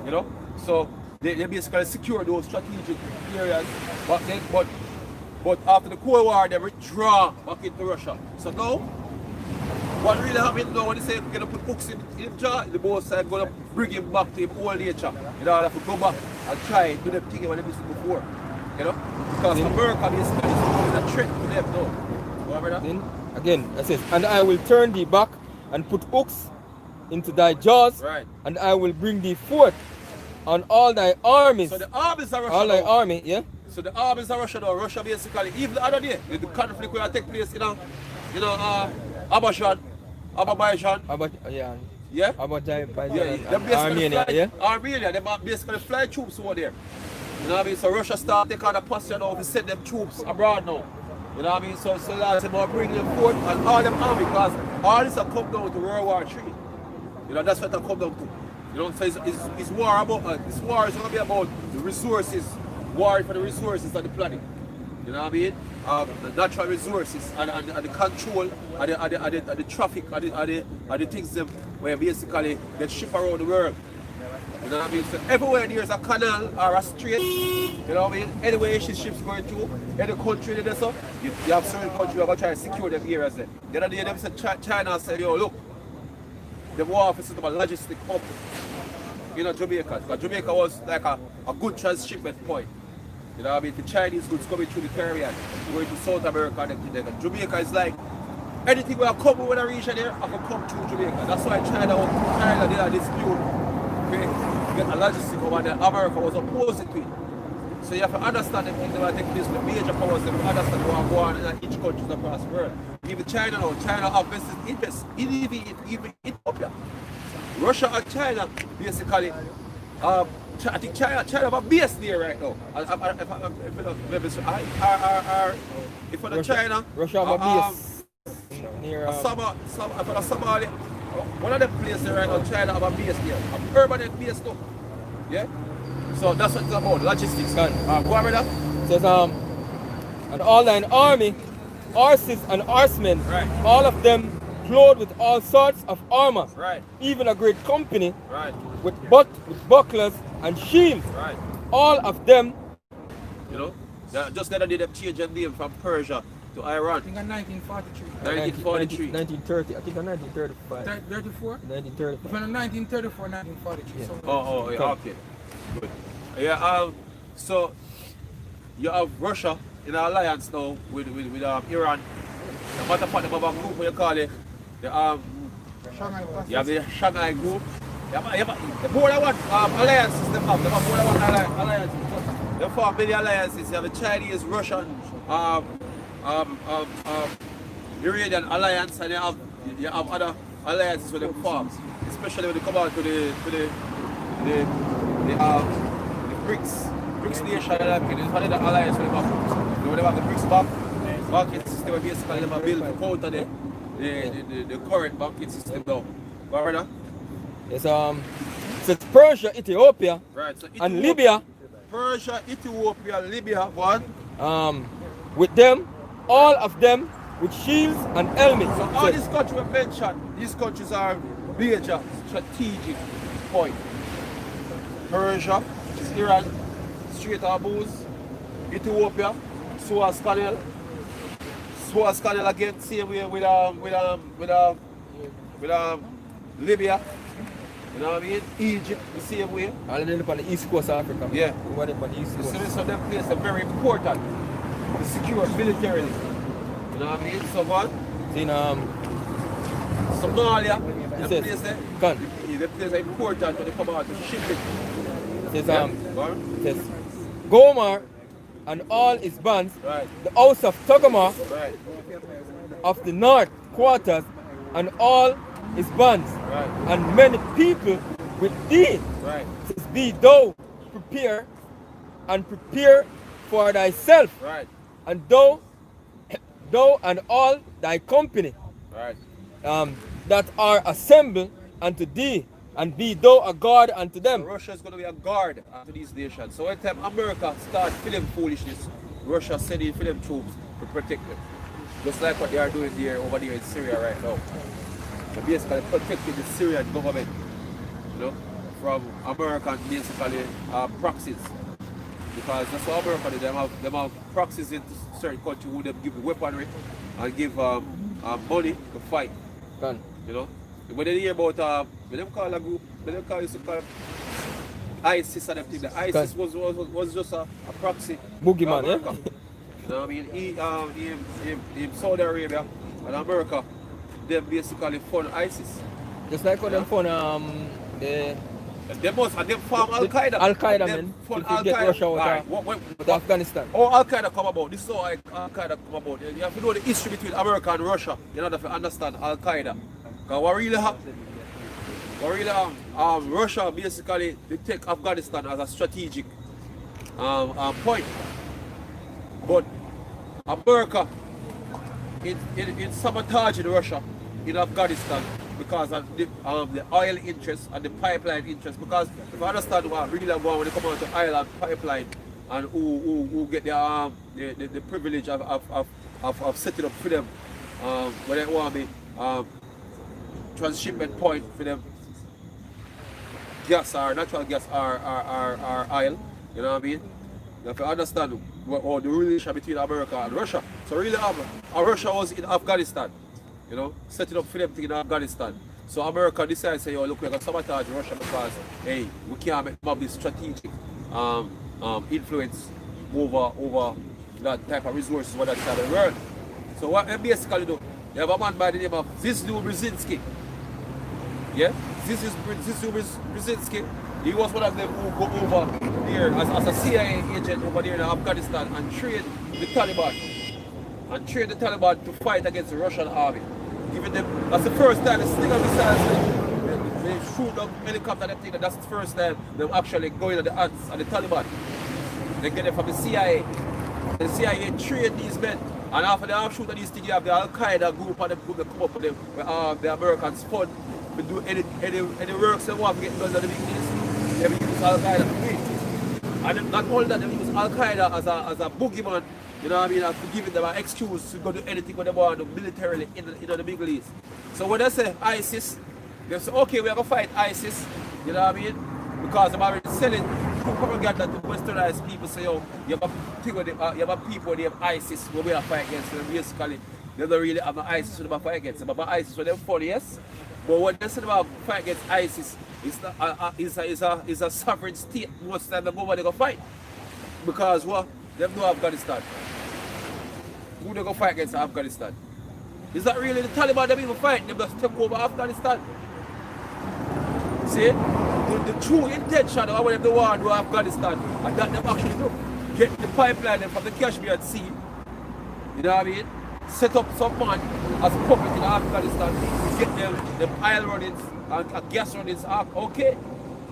you know. So they basically secure those strategic areas, but after the Cold War they withdraw back into Russia. So now, what really happened now when they say we're going to put hooks in his jaw, the both sides going to bring him back to his old nature. You know, have to go back and try and do them things when they did before. You know? Because America basically is a threat to them now. Then, again, it says, and I will turn thee back and put hooks into thy jaws, right, and I will bring thee forth on all thy armies. So the armies are Russia. All thy now. army, yeah? So the armies are Russia now. Russia basically, even the other day, the conflict will take place, Azerbaijan, yeah. Armenia, yeah. Armenia, they basically fly troops over there. You know what I mean? So Russia start taking on the posture now to send them troops abroad now. You know what I mean? So that's about bringing them forth and all them army, because all this will come down to World War III. You know, that's what it'll come down to. You know, so it's war about this war is gonna be about the resources, war for the resources of the planet. You know what I mean? The natural resources and the control and the traffic and the things them where basically they ship around the world. You know what I mean? So everywhere there's a canal or a strait, you know what I mean? Anywhere ships going through, any country there's so you have certain countries who are going to try to secure them areas there. The other day them said China said, yo look, the war office is about logistic hub in Jamaica. Because Jamaica was like a good transshipment point. You know what I mean? The Chinese goods coming through the Caribbean, going to South America and everything. Jamaica is like, anything will come over the region here, I can come through Jamaica. That's why China did a dispute. Get a logistic over there. America was opposed to it. So you have to understand the things that take place with major powers, they understand what go on in each country across the world. Even China now, China have vested interest in even Ethiopia. Russia and China basically I think China have a base there right now. If for the China, Russia have a base near Somalia, one of the places right now, China have a base there, a permanent base too. Yeah. So that's what it's about, logistics. Go on, brother. It says and all thine army, horses and horsemen, right, all of them clothed with all sorts of armor, right, even a great company, right, with bucklers and shields, right, all of them. You know, just the other day they changed their name from Persia to Iran. I think in 1943. 1943. 1930, I think in 1935. 34? 1935. From 1934, 1943. Yeah. So Oh, yeah, okay. Good. Yeah, so you have Russia in an alliance now with Iran. No matter what the group, what you call it, the you have the Shanghai group. You have the more than one alliances they have. They have more than one alliances. They form many alliances. You have the Chinese, Russian, Iranian alliance, and you have other alliances with them form. Especially when they come out to the BRICS nation. It's one of the alliance with them. When they have the BRICS banking system, basically they have built to counter the current banking system now. Brother? Yes, so it's Persia, Ethiopia, Right, so and Libya. Persia, Ethiopia, Libya, one. With them, all of them with shields and helmets. So all these countries we mentioned, these countries are major strategic point. Persia, which is Iran, Strait of Hormuz, Ethiopia, Suez Canal. Suez Canal again, same way with Libya. You know what I mean? Egypt, the same way. All of them on the east coast of Africa. Yeah. Over them on the east coast. So them places are very important to secure militarily. You know what I mean? So what? In Somalia, it the says, place there. Gun. The place are important when they come out to ship it. It says, Yeah. it says Gomar and all his bands, Right. the house of Togama Right. of the north quarters and all his bands, Right. and many people with thee. Right. It says, be thou prepare and prepare for thyself, Right. and thou and all thy company Right. that are assembled unto thee, and be thou a guard unto them. Russia is going to be a guard to these nations. So when time America start feeling foolishness, Russia sending for them troops to protect them. Just like what they are doing there over there in Syria right now. They're basically protecting the Syrian government, you know, from American basically proxies. Because that's what America do. They have proxies in certain countries who them give weaponry and give money to fight. Gun. You know? When they hear about when they call a group, when they used to call ISIS and everything, the ISIS was just a proxy. Boogeyman, to America. yeah? You know what I mean? In Saudi Arabia and America, they basically fund ISIS. Just like how them fund the They form Al Qaeda. Al Qaeda, man. To get Russia out of Afghanistan. How Al Qaeda come about? This is how Al Qaeda come about. You have to know the history between America and Russia in order to understand Al Qaeda. Because what really happened? Russia basically they take Afghanistan as a strategic point. But America in sabotaging Russia in Afghanistan because of the oil interest and the pipeline interest. Because if I understand what really want when they come out to oil and pipeline and who get the privilege of setting up for them when they want me transshipment point for them gas or natural gas or oil, you know what I mean? You have to understand what the relation between America and Russia. So really Russia was in Afghanistan, you know, setting up for them thing in Afghanistan. So America decided to say, yo, look, we're going to sabotage Russia because, hey, we can't make this strategic influence over that type of resources what that side of the world. So what they basically do, they have a man by the name of Zizlu Brzezinski. Yeah, Zizlu Brzezinski. He was one of them who go over there as a CIA agent over there in Afghanistan and train the Taliban. And train the Taliban to fight against the Russian army. Giving them, that's the first time the Stinger missiles, they shoot down helicopter and everything, that's the first time they're actually going at the ants and the Taliban. They get them from the CIA. The CIA trained these men. And after they have shoot at these things, you have the Al Qaeda group and the group that come up with them, where the Americans fund to do any works they want to get done at the beginning. They use Al Qaeda to win. And not only that, they use Al Qaeda as a boogeyman, you know what I mean, to give them an excuse to go do anything what they want to do militarily in the Middle East. So when they say ISIS, they say, okay, we have to fight ISIS, you know what I mean? Because they're already selling propaganda to westernized people. Say, yo, you have a people, they have ISIS, where we are fight against them. Basically, they don't really have an ISIS to fight against them. But ISIS, so they're funny, yes? But when they say about fight against ISIS, It's a sovereign state. Most time the government they go fight. Because what? They know Afghanistan. Who they go fight against Afghanistan? Is that really the Taliban that even fight? They just take over Afghanistan. See? The true intention of when they war to Afghanistan, and that they actually do. Get the pipeline from the Kashmir Sea. You know what I mean? Set up some man as puppet in Afghanistan. Get them oil runnings and gas runnings. Okay.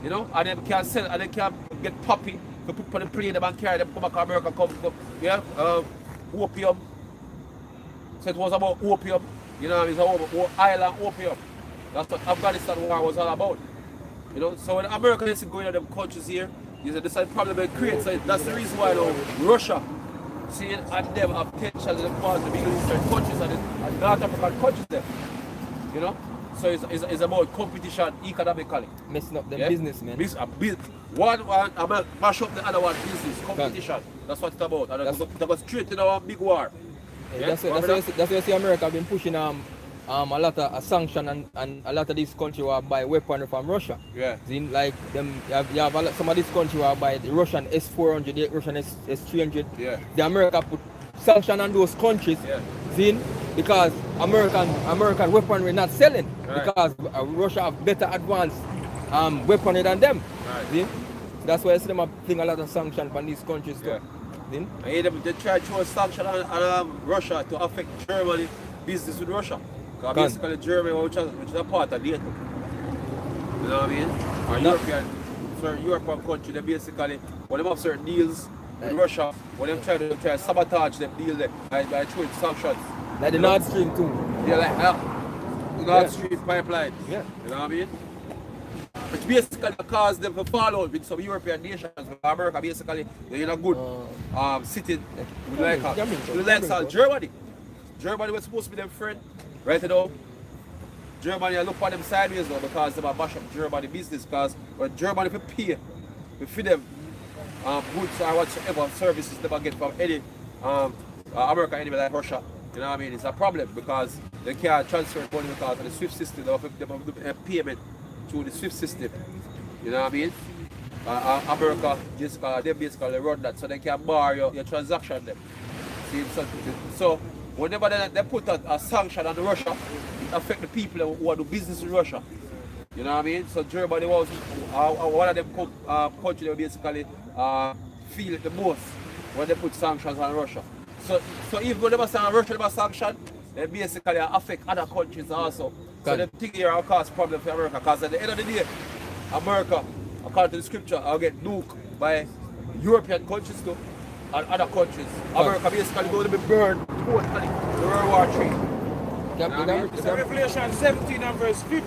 You know? And then can sell and they can get puppy to put on the plane and carry them come back to America. Come, yeah? Opium. So it was about opium. You know, it's about oil and opium. That's what Afghanistan war was all about. You know, so when America is going to them countries here, this is problem it creates. So that's the reason why now Russia, seeing and them have potential in the Middle Eastern countries and North African countries there. You know? So it's about competition economically. Messing up the business, man. One mash up the other one business, competition. That's what it's about. And it goes straight in our big war. Yeah, that's why you see America been pushing a lot of sanction and a lot of these countries will buy weaponry from Russia. Yeah. In like them, you have some of these countries will buy the Russian S-400, the Russian S-300. Yeah. The America put sanction on those countries. Yeah. Zin, because American weaponry not selling, right. Because Russia have better advanced weaponry than them. Right. Zin? That's why I see them putting a lot of sanction on these countries too. Yeah. Zin? I hear them, they try to throw a sanction on Russia to affect Germany business with Russia. Because basically Germany, which is a part of NATO. You know what I mean? Or European country, they basically, when they have certain deals with Russia, when they try to sabotage them deal there by throwing sanctions. Like the Nord Stream too. Yeah, like the Nord Stream pipeline. Yeah. You know what I mean? Which basically caused them to fall out with some European nations. America basically, they're in a good sitting with Germany. Germany was supposed to be their friend. Right now, Germany look for them sideways now because they bash up Germany business because when Germany pay for them goods or whatsoever services they get from any America anyway like Russia. You know what I mean? It's a problem because they can't transfer money because of the SWIFT system. They have to payment through the SWIFT system. You know what I mean? America they basically run that so they can bar your transaction them. See, so whenever they put a sanction on Russia, it affects the people who do business in Russia. You know what I mean? So Germany was one of them countries that basically feel it the most when they put sanctions on Russia. So even when they say Russia never sanction, they basically affect other countries also. So they think here will cause problem for America because at the end of the day, America, according to the scripture, will get nuked by European countries too. And other countries. America basically going to be burned totally in World War III. It's Revelation 17 and verse 15.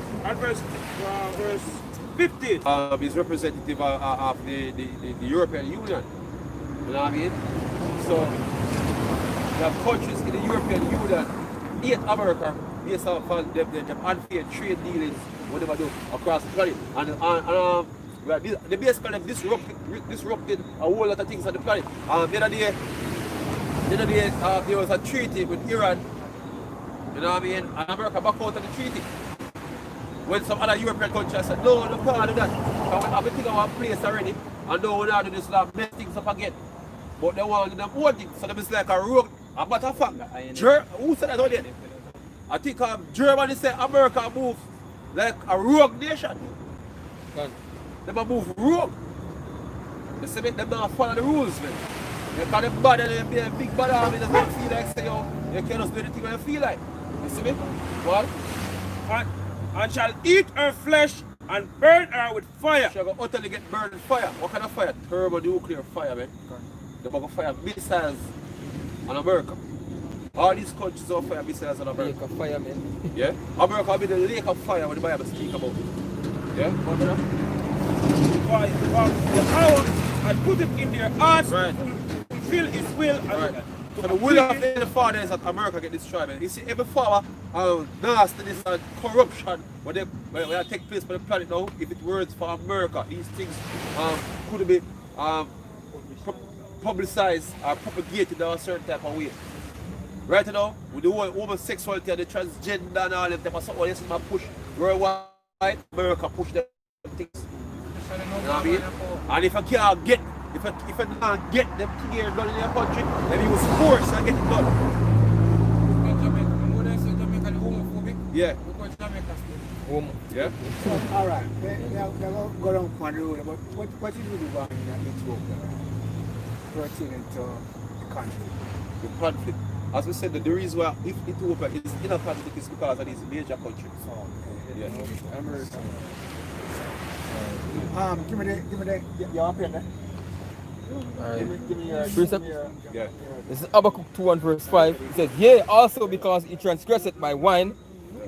Is representative of the European Union. You know what I mean? So you have countries in the European Union hate America based on them unfair trade dealings, whatever do across the planet. And they basically disrupted a whole lot of things on the planet. The other day, there was a treaty with Iran, you know what I mean, and America back out of the treaty. When some other European countries said, no, we can't do that. Because we have everything in our place already, and no, we don't do this, like, mess things up again. But they want to do them own things, so them is like a rogue. A matter of fact, who said that already? I think Germany said America move like a rogue nation. They move rogue. They say they don't follow the rules, man. Because they bad and they big bad army that don't feel like say, you can't just do anything when you feel like. You see me? What? And shall eat her flesh and burn her with fire. She'll go utterly get burned with fire. What kind of fire? Thermonuclear fire, man. They're going to fire missiles on America. All these countries will fire missiles on America. Lake of fire, man. Yeah? America will be the lake of fire when the Bible speak about. Yeah? What about that? The power and put it in their hearts to fulfill his will. Right. So the will of the Father is that America get destroyed. Man. You see, every form of nastiness and corruption when they take place on the planet now, if it works for America, these things could be publicized or propagated in a certain type of way. Right now, with the whole homosexuality and the transgender and all of them, something else push worldwide, America push them things. You know what I mean? And if I can't get, if I can't get them things here done in your country, then he was forced to get it done. Yeah. Yeah. So, all right. They go down on the road. But what is really going on in Ethiopia pertaining to the country? The conflict. As we said, the reason why if Ethiopia is in a conflict is because of these major countries. Yeah. Give me the your pen there. Give me your Precept. Yeah. This is Habakkuk 2 and verse 5. It says, yea, also because he transgresseth my wine,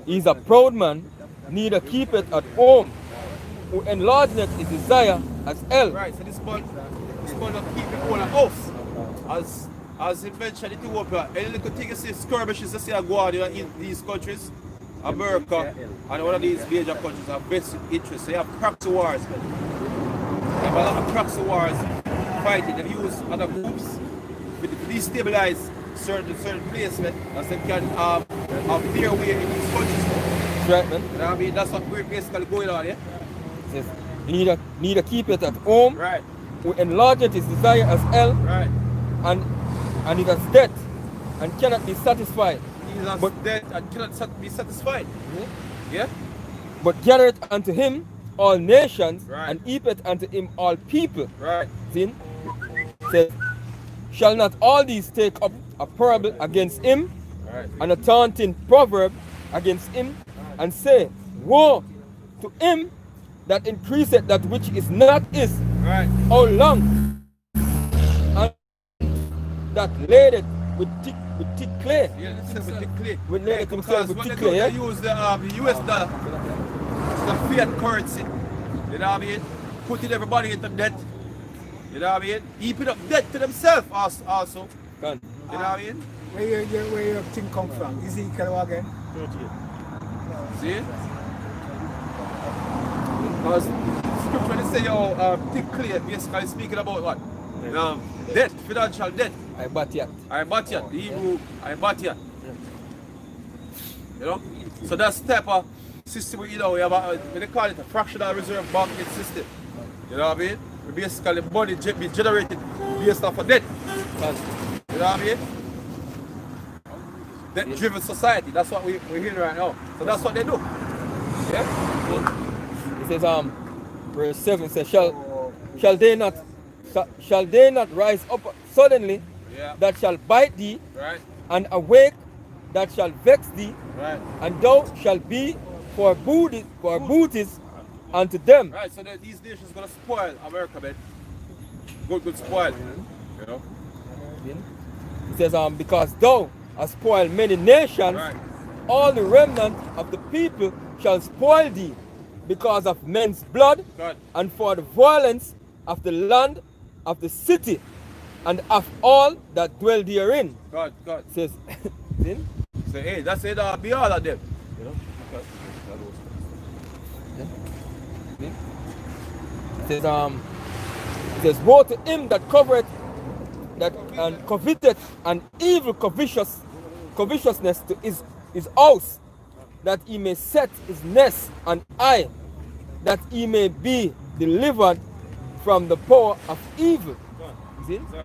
he is a proud man, neither keepeth at home, who enlargeth his desire as hell. Right, so this man don't keep it all at house. As he mentioned, Ethiopia, any little thing you see skirmishes you see go on in these countries, America and one of these major countries have vested interest. So you have proxy wars. You have a lot of proxy wars fighting. They use other groups to destabilize certain places as they can have their way in these countries. Right, man. You know what I mean? That's what we're basically going on, yeah? It says, neither keepeth at home, Right. who enlargeth his desire as hell, Right. and it has death, and cannot be satisfied. He is dead and cannot be satisfied. Yeah? But gathereth unto him all nations, Right. and heapeth unto him all people. Right. See? Says, shall not all these take up a parable against him, Right. and a taunting proverb against him, and say, woe to him that increaseth that which is not his, Right. how long? And that laid it with thick clay. Yeah, this is with the clay. With laid it himself Because with what thick they do, clay, they yeah? use the US dollar. It's the fiat currency. You know what I mean? Putting everybody into debt. You know what I mean? Heaping up debt to themselves also. Gone. You know what I mean? Where your thing come from? Ezekiel again? See? Because scripture they say, thick clay, basically speaking about what? Debt, financial debt. I bat yet. I batya, the Hebrew, I batya. You know? So that's the type of system we have, they call it a fractional reserve banking system. You know what I mean? We basically money be generated based off of debt. You know what I mean? Debt-driven society, that's what we're hearing right now. So that's what they do. Yeah? It says, verse 7 says, shall they not rise up suddenly, Yeah. that shall bite thee, Right? and awake that shall vex thee, Right. and thou shalt be for booties unto them. Right, so these nations gonna spoil America, man. Good spoil. You know? It says, because thou hast spoiled many nations, Right. all the remnant of the people shall spoil thee, because of men's blood, God. and for the violence of the land, of the city, and of all that dwell therein. God. It says, see? Say, hey, that's it, be all of them. You know? It says, woe to him that covereth that and coveteth an evil covetousness to his house, that he may set his nest on high, that he may be delivered from the power of evil. See? Yeah,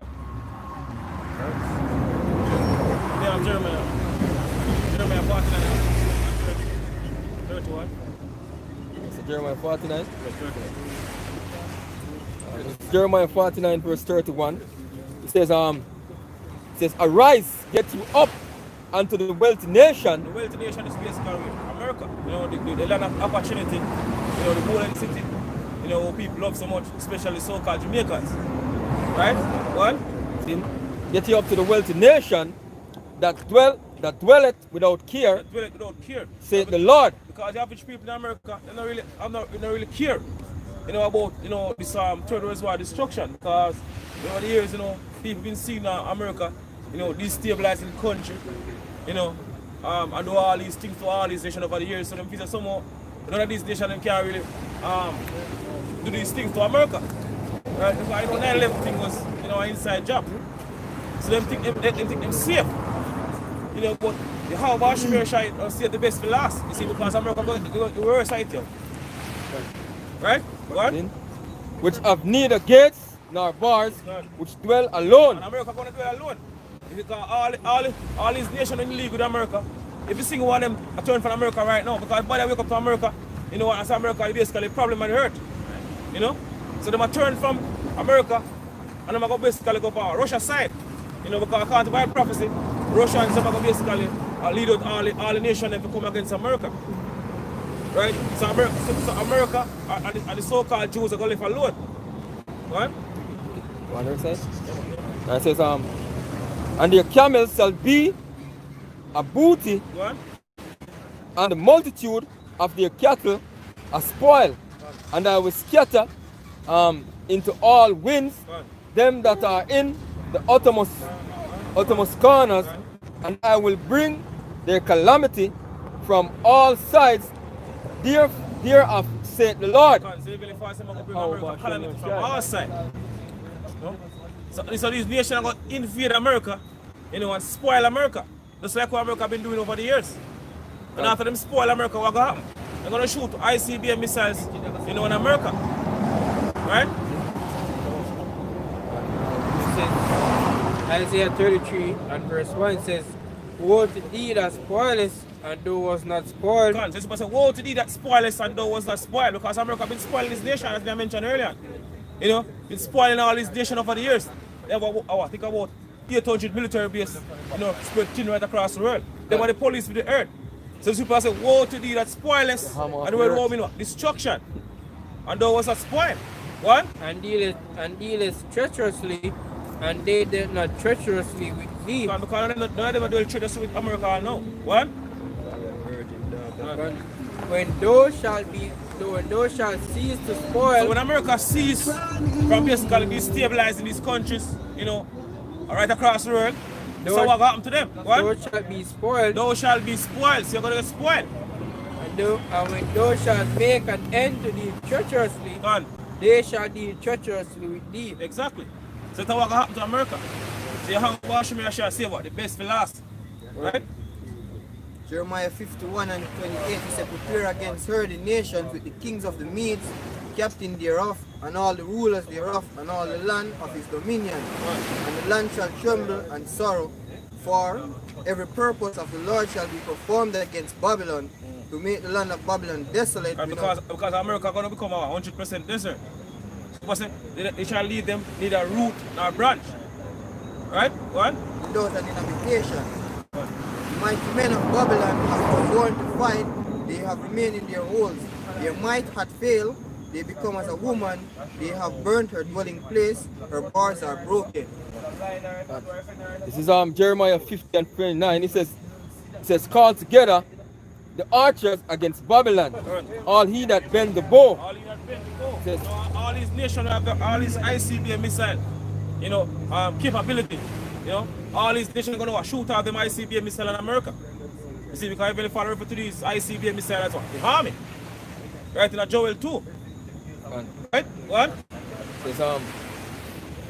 Jeremiah 49, 31. So Jeremiah 49. Jeremiah 49 verse 31. It says, arise, get you up unto the wealthy nation. The wealthy nation is basically America. You know, the land of opportunity, you know, the golden city, you know, people love so much, especially so-called Jamaicans. Right? What? Get you up to the wealthy nation that dwelleth without care, Without care. saith the Lord. Because the average people in America, they don't really care, you know, about, you know, this third world war destruction. Because over the years, you know, people been seeing America, you know, destabilizing the country, you know, and do all these things to all these nations over the years. So them people somehow, none of these nations them can't really do these things to America. Right? Because you know, 9/11 thing was, you know, an inside job. So them think them safe. You know, but the how about Shimmer side save the best for last. You see, because America going to worse side here. Right? What? Which have neither gates nor bars, None. which dwell alone. And America gonna dwell alone. If you can all these nations in league with America, if you sing one of them, I turn from America right now because by the wake up to America, you know what, as America basically problem and hurt. You know? So they might turn from America and I'm gonna basically go for Russia side. You know, because according to Bible prophecy, Russians are gonna basically lead out all the nations to come against America. Right? So America and the so-called Jews are gonna live alone. Right? What does it say? It says, and their camels shall be a booty, What? and the multitude of their cattle a spoil. And I will scatter into all winds them that are in the uttermost corners, and I will bring their calamity from all sides. Thereof said the Lord. Calamity from our side. No? So these nations are going to invade America, you know, and spoil America. Just like what America been doing over the years. And after them spoil America, what going to happen? They're going to shoot ICBM missiles, you know, in America. Right? Isaiah 33 and verse 1 says, woe to thee that spoilest, and thou was not spoiled. So it's say, woe to thee that spoilest, and thou was not spoiled. Because America been spoiling this nation, as I mentioned earlier. You know, been spoiling all these nations over the years. They have, I think about 800 military bases, you know, spread thin right across the world. They were the police of the earth. So these people say, woe to thee that spoilest, and the word woe means destruction. And thou was not spoiled. What? And dealest treacherously, and they did not treacherously with thee. Because none of them do treacherously with America now. What? When thou shalt cease to spoil. So when America cease from basically destabilizing these countries, you know, right across the world, so what happened to them? What? Thou shalt be spoiled. Thou shalt be spoiled. So you're going to get spoiled. And when thou shalt make an end to thee treacherously, they shall deal treacherously with thee. Exactly. So that's what happened to America. So you have to shall say what? The best for last. Right? Jeremiah 51 and 28, he said, prepare against her the nations with the kings of the Medes, captain thereof, and all the rulers thereof, and all the land of his dominion. And the land shall tremble and sorrow, for every purpose of the Lord shall be performed against Babylon, to make the land of Babylon desolate. And because America is going to become a 100% desert. Because they shall lead them neither root nor branch. Right? What? Without an inhabitation. The mighty men of Babylon have born to fight, they have remained in their holes. Their might had failed, they become as a woman, they have burnt her dwelling place, her bars are broken. This is Jeremiah 50 and 29. It says, call together the archers against Babylon, all he that bend the bow. All he that bend the bow. Says, all these nations have all these ICBM missile, you know, capability. You know, all these nations are going to shoot out them ICBM missile in America. You see, because everybody fall over to these ICBM missiles, that's what? The army. Right in a Joel 2. Right? What? Says,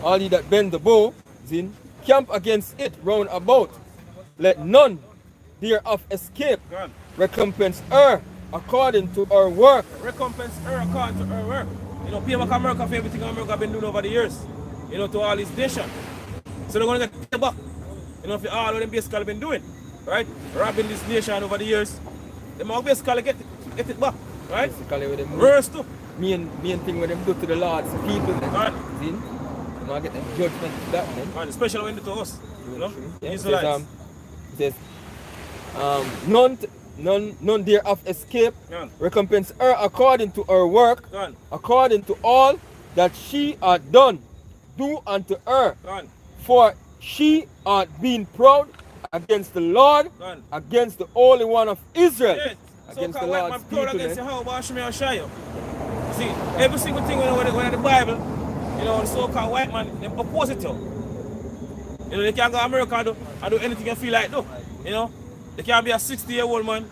all ye that bend the bow, camp against it round about. Let none thereof escape. Recompense her according to her work. Recompense her according to her work. You know, pay back America for everything America has been doing over the years. You know, to all these nations. So they're going to get back. You know, for all of them basically been doing. Right? Robbing this nation over the years. They might basically get it back. Right? Verse 2. Main thing when them do to the Lord's people. Right. See? They might get them judgment for that. Then. Right. Especially when they do to us. You know? Yeah, it says, none thereof escape, recompense her according to her work, according to all that she hath done, do unto her. For she hath been proud against the Lord, against the Holy One of Israel, against the Lord's people. See, every single thing when the Bible, you know, the so-called white man, they oppose it to. You know, they can't go to America and do anything you feel like do. You know, they can't be a 60-year-old man,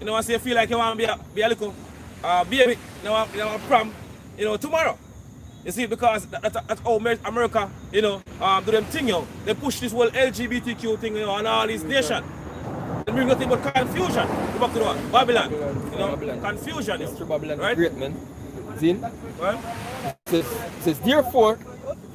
you know, and say you feel like you want to be a little baby, you know, a prom, you know, tomorrow. You see, because that's how America, you know, do them thing, you know. They push this whole LGBTQ thing, you know, and all these nations. They bring nothing but confusion. Go back to what? Babylon. You know, Babylon. Confusion. Mr. Babylon, right? Great, man. See? Well, It says, therefore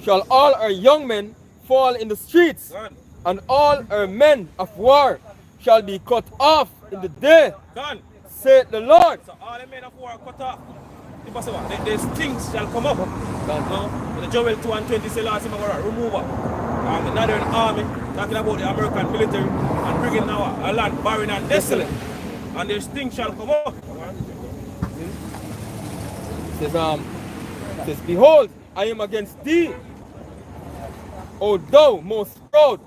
shall all our young men fall in the streets, done. and all our men of war shall be cut off in the day, Done. saith the Lord. So all the men of war are cut off. The stings shall come up. No? The Joel 2 and 20 say last time I'm going to remove the Northern Army, talking about the American military, and bringing now a land barren and desolate. And the stings shall come up. It says, behold, I am against thee, O thou most proud,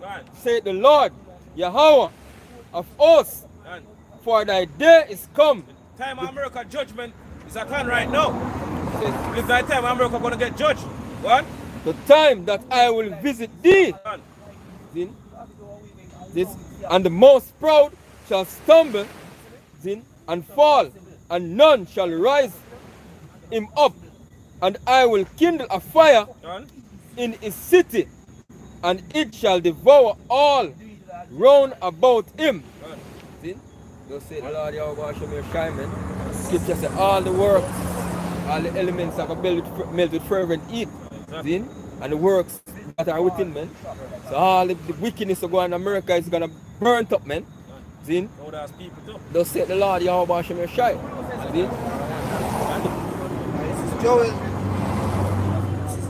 saith the Lord, Yahweh of hosts, for thy day is come. Time of America judgment is at hand right now. It's that time America going to get judged. What? The time that I will visit thee. See? This, and the most proud shall stumble, see, and fall, and none shall rise him up. And I will kindle a fire in his city, and it shall devour all round about him. See? Thus say the Lord Yahweh Hashem Yeshua, Scripture says all the works, all the elements that are melt with fervent heat. See? And the works that are within, man. So all the wickedness of going in America is gonna burn up, man. See? Thus say the Lord Yahweh Hashem Yeshua. See? This is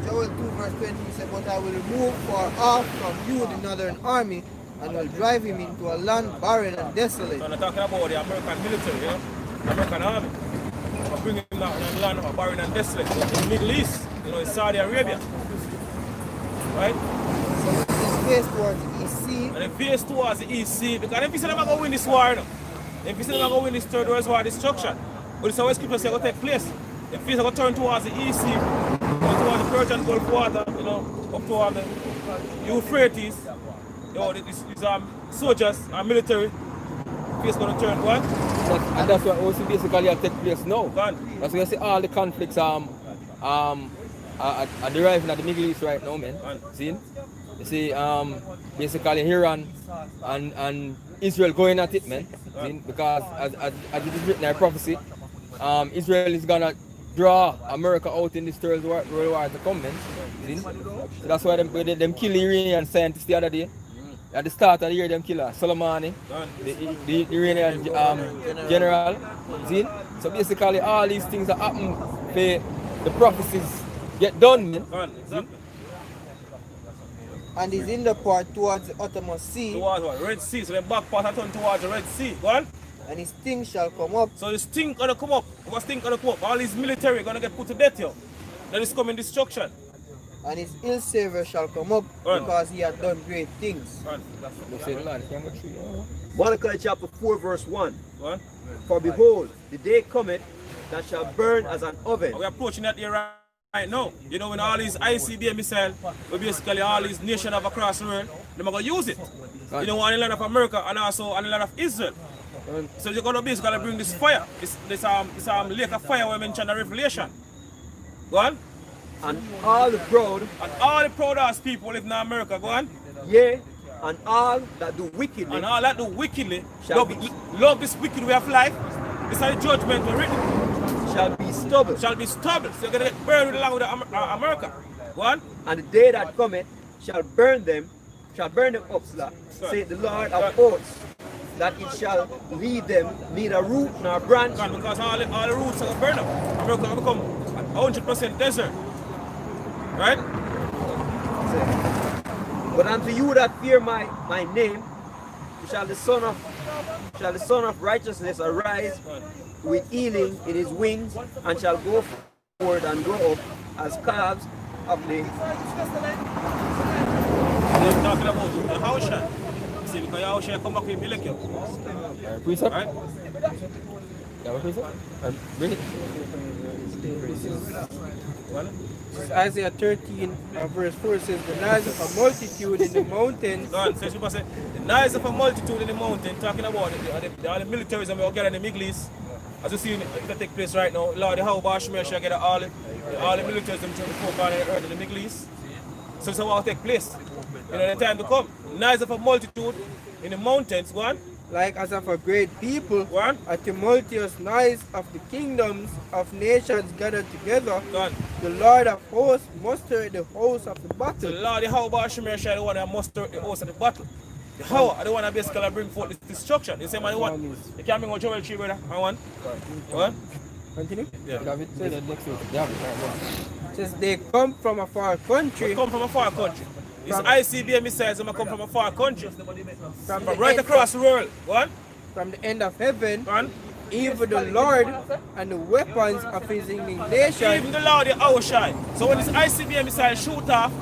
Joel 2 verse 20. He said, but I will remove far off from you the northern army, and will drive him into a land barren and desolate. So I'm talking about the American military, you know? The American army. I'm bringing him down in a land barren and desolate. In the Middle East, you know, in Saudi Arabia. Right? So this face towards the EC. And they face towards the EC, because if you say they're going to win this war, you know? If you say they're going to win this Third World War destruction, but it's always Scripture say going to take place. The face are going to turn towards the EC, going towards the Persian Gulf water, you know, up toward the Euphrates. You know, these soldiers and military face going to turn what? And that's what also basically take place now. That's why you see all the conflicts are deriving at the Middle East right now, man. See? You see, basically Iran and Israel going at it, man. See? Because as it is written in our prophecy, Israel is gonna draw America out in this Third World War to come, man. See? So that's why them kill Iranian scientists the other day. At the start of the year, them killer Soleimani, the Iranian general. See? So basically, all these things that happen for the prophecies get done, man. And he's in the part towards the uttermost sea. Towards what? Red Sea. So the back part are turned towards the Red Sea. Go on. And his sting shall come up. So the sting gonna come up. What sting gonna come up? All these military gonna get put to death here. That is coming destruction. And his ill savor shall come up, because he had done great things. Malachi chapter 4 verse 1. For behold, the day cometh that shall burn as an oven. We are approaching that era right now. You know, when all these ICBM missiles, basically all these nations of across the world, they're going to use it. You know, on the land of America and also on the land of Israel. So you're going to basically bring this fire, this lake of fire we mentioned in Revelation. Go on. And all the proud, and all the proud people living in America, go on. Yea, and all that do wickedly, and all that do wickedly, love this wicked way of life. This is the judgment we're written. Shall be stubble. Shall be stubble. So you're going to get burned along with America. Go on. And the day that cometh shall burn them up, saith the Lord of hosts, that it shall leave them neither root nor branch. Because all the roots are going to burn up. America will become 100% desert. Right? But unto you that fear my name, shall the Son of righteousness arise with healing in his wings, and shall go forward and grow up as calves of the. They're talking about the house. See, because your house come back with Ezekiel. Right? Isaiah 13 verse 4 says, the noise of a multitude in the mountains. The noise of a multitude in the mountain, talking about all the militarism we get in the Middle East. As you see it take place right now, Lord, how Bashmir shall get all the militarism to the folk on the earth in the Middle East. So this is what will take place. You know, the time to come. The noise of a multitude in the mountains, go on. like as of a great people, One. a tumultuous noise of the kingdoms of nations gathered together. Done. The Lord of hosts mustered the hosts of the So battle. the Lord, the how about Shemir Shai, the one that muster the host of the battle. The how are the one that basically bring forth this destruction. You say, man, what? You can't bring out Joel 3, brother. I want. What? Continue. Yeah. David, say that next week. David, Says they come from a far country. They come from a far country. It's ICBM missiles that come from a far country. From From right across the world. What? From the end of heaven. One. Even the Lord and the weapons of his indignation. Even the Lord, the hour shine. So when this ICBM missile shoot off,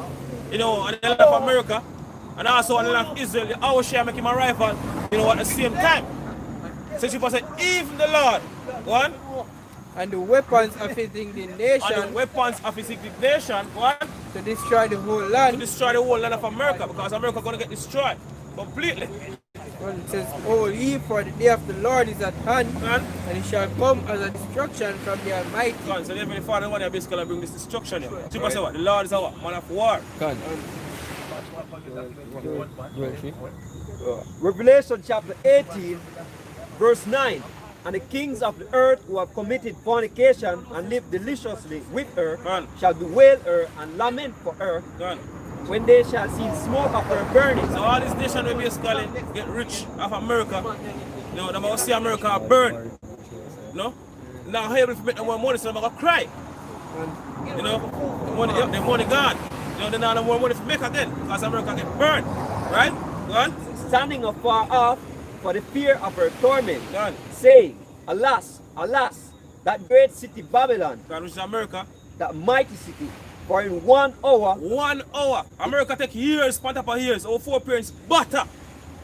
you know, on the land of America, and also on the land of Israel, the hour shine make him a rival, you know, at the same time. So she said, even the Lord, one, and the weapons of his indignation, and the weapons of his indignation, one, to destroy the whole land. To destroy the whole land of America, because America is going to get destroyed completely. Well, it says, "O ye, for the day of the Lord is at hand, and it shall come as a destruction from the Almighty." God, so the Heavenly Father one basically bring this destruction here. People say what? The Lord is our man of war. God. Revelation chapter 18, verse 9. And the kings of the earth who have committed fornication and lived deliciously with her shall bewail her and lament for her when they shall see the smoke of her burning. So all these nations will basically get rich of America. You know, they will see America burn. No? Now how able to make no more money, so they're going to cry. You know, the money gone. You know, they don't have more money to make again because America get burned. Right? Go on. Standing afar off for the fear of her torment, saying, Alas, alas, that great city Babylon, which is America, that mighty city, for in 1 hour, 1 hour, America take years, span up years, over 4 parents, butter,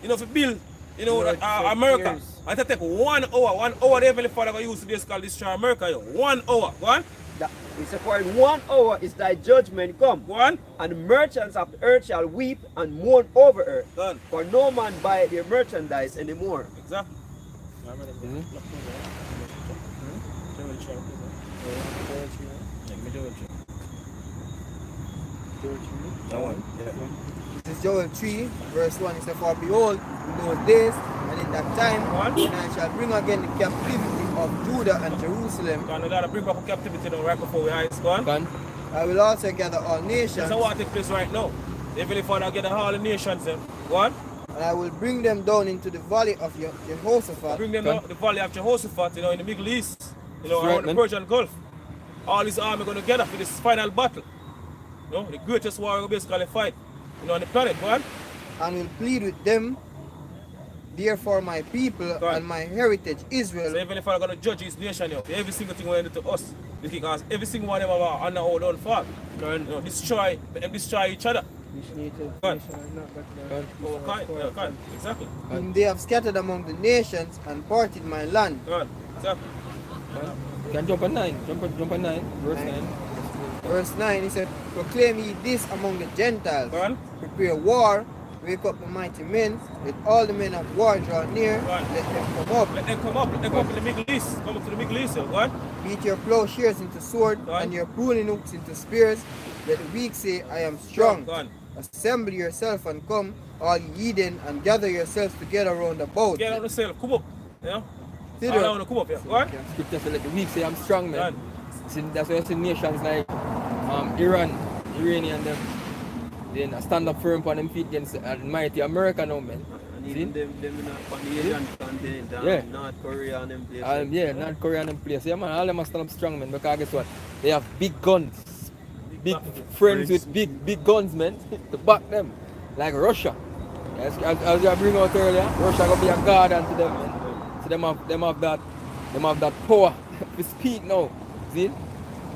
you know, to build, you know, America. And it take 1 hour, 1 hour, the Heavenly Father going to use to basically destroy America, 1 hour, go on. It's for in 1 hour is thy judgment come. One. And the merchants of the earth shall weep and mourn over her. Done. For no man buyeth their merchandise anymore. Exactly. This is Joel 3, verse 1. It says, For behold, in those days, and in that time, when I shall bring again the captivity of Judah and Jerusalem. God, I bring back captivity now right before we eyes gone. I will also gather all nations. That's what takes place right now. The Heavenly Father gather all the nations then. Go on. And I will bring them down into the valley of Jehoshaphat. Bring them down the valley of Jehoshaphat, you know, in the Middle East, you know, right, around the Persian Gulf. All these army going together for this final battle. You know, the greatest war we basically fight, you know, on the planet, go on. And will plead with them, therefore my people and my heritage Israel. So Heavenly Father going to judge his nation, you know, every single thing we do to us. Because every single one of them are under our own fault. You know, destroy each other. Exactly. Whom they have scattered among the nations and parted my land. Exactly. Can jump on 9. Jump on 9. Verse 9. Verse 9, he said, Proclaim ye this among the Gentiles. Prepare war. Wake up the mighty men. Let all the men of war draw near. Let them come up. Let them come up. Let them come to the Middle East. Come up to the Middle East. What? Beat your plowshares into sword and your pruning hooks into spears. Let the weak say, I am strong. Assemble yourself and come, all ye heathen, and gather yourselves together round about. Get on yourself. Come up. You know? All come up here. What? Scripture says, let the weak say, I'm strong, man. That's why you see nations like Iranian, them. Then stand up firm on them feet against mighty America now, man. And even them on the Asian continent, North Korea and them places. Yeah, North Korea and them places. Yeah, man, all them are stand up strong, man, because guess what? They have big guns. Big friends with big guns, man, to back them. Like Russia. As you bring out earlier, Russia gonna be a guardian to them, man. So them have that power to speak now. See?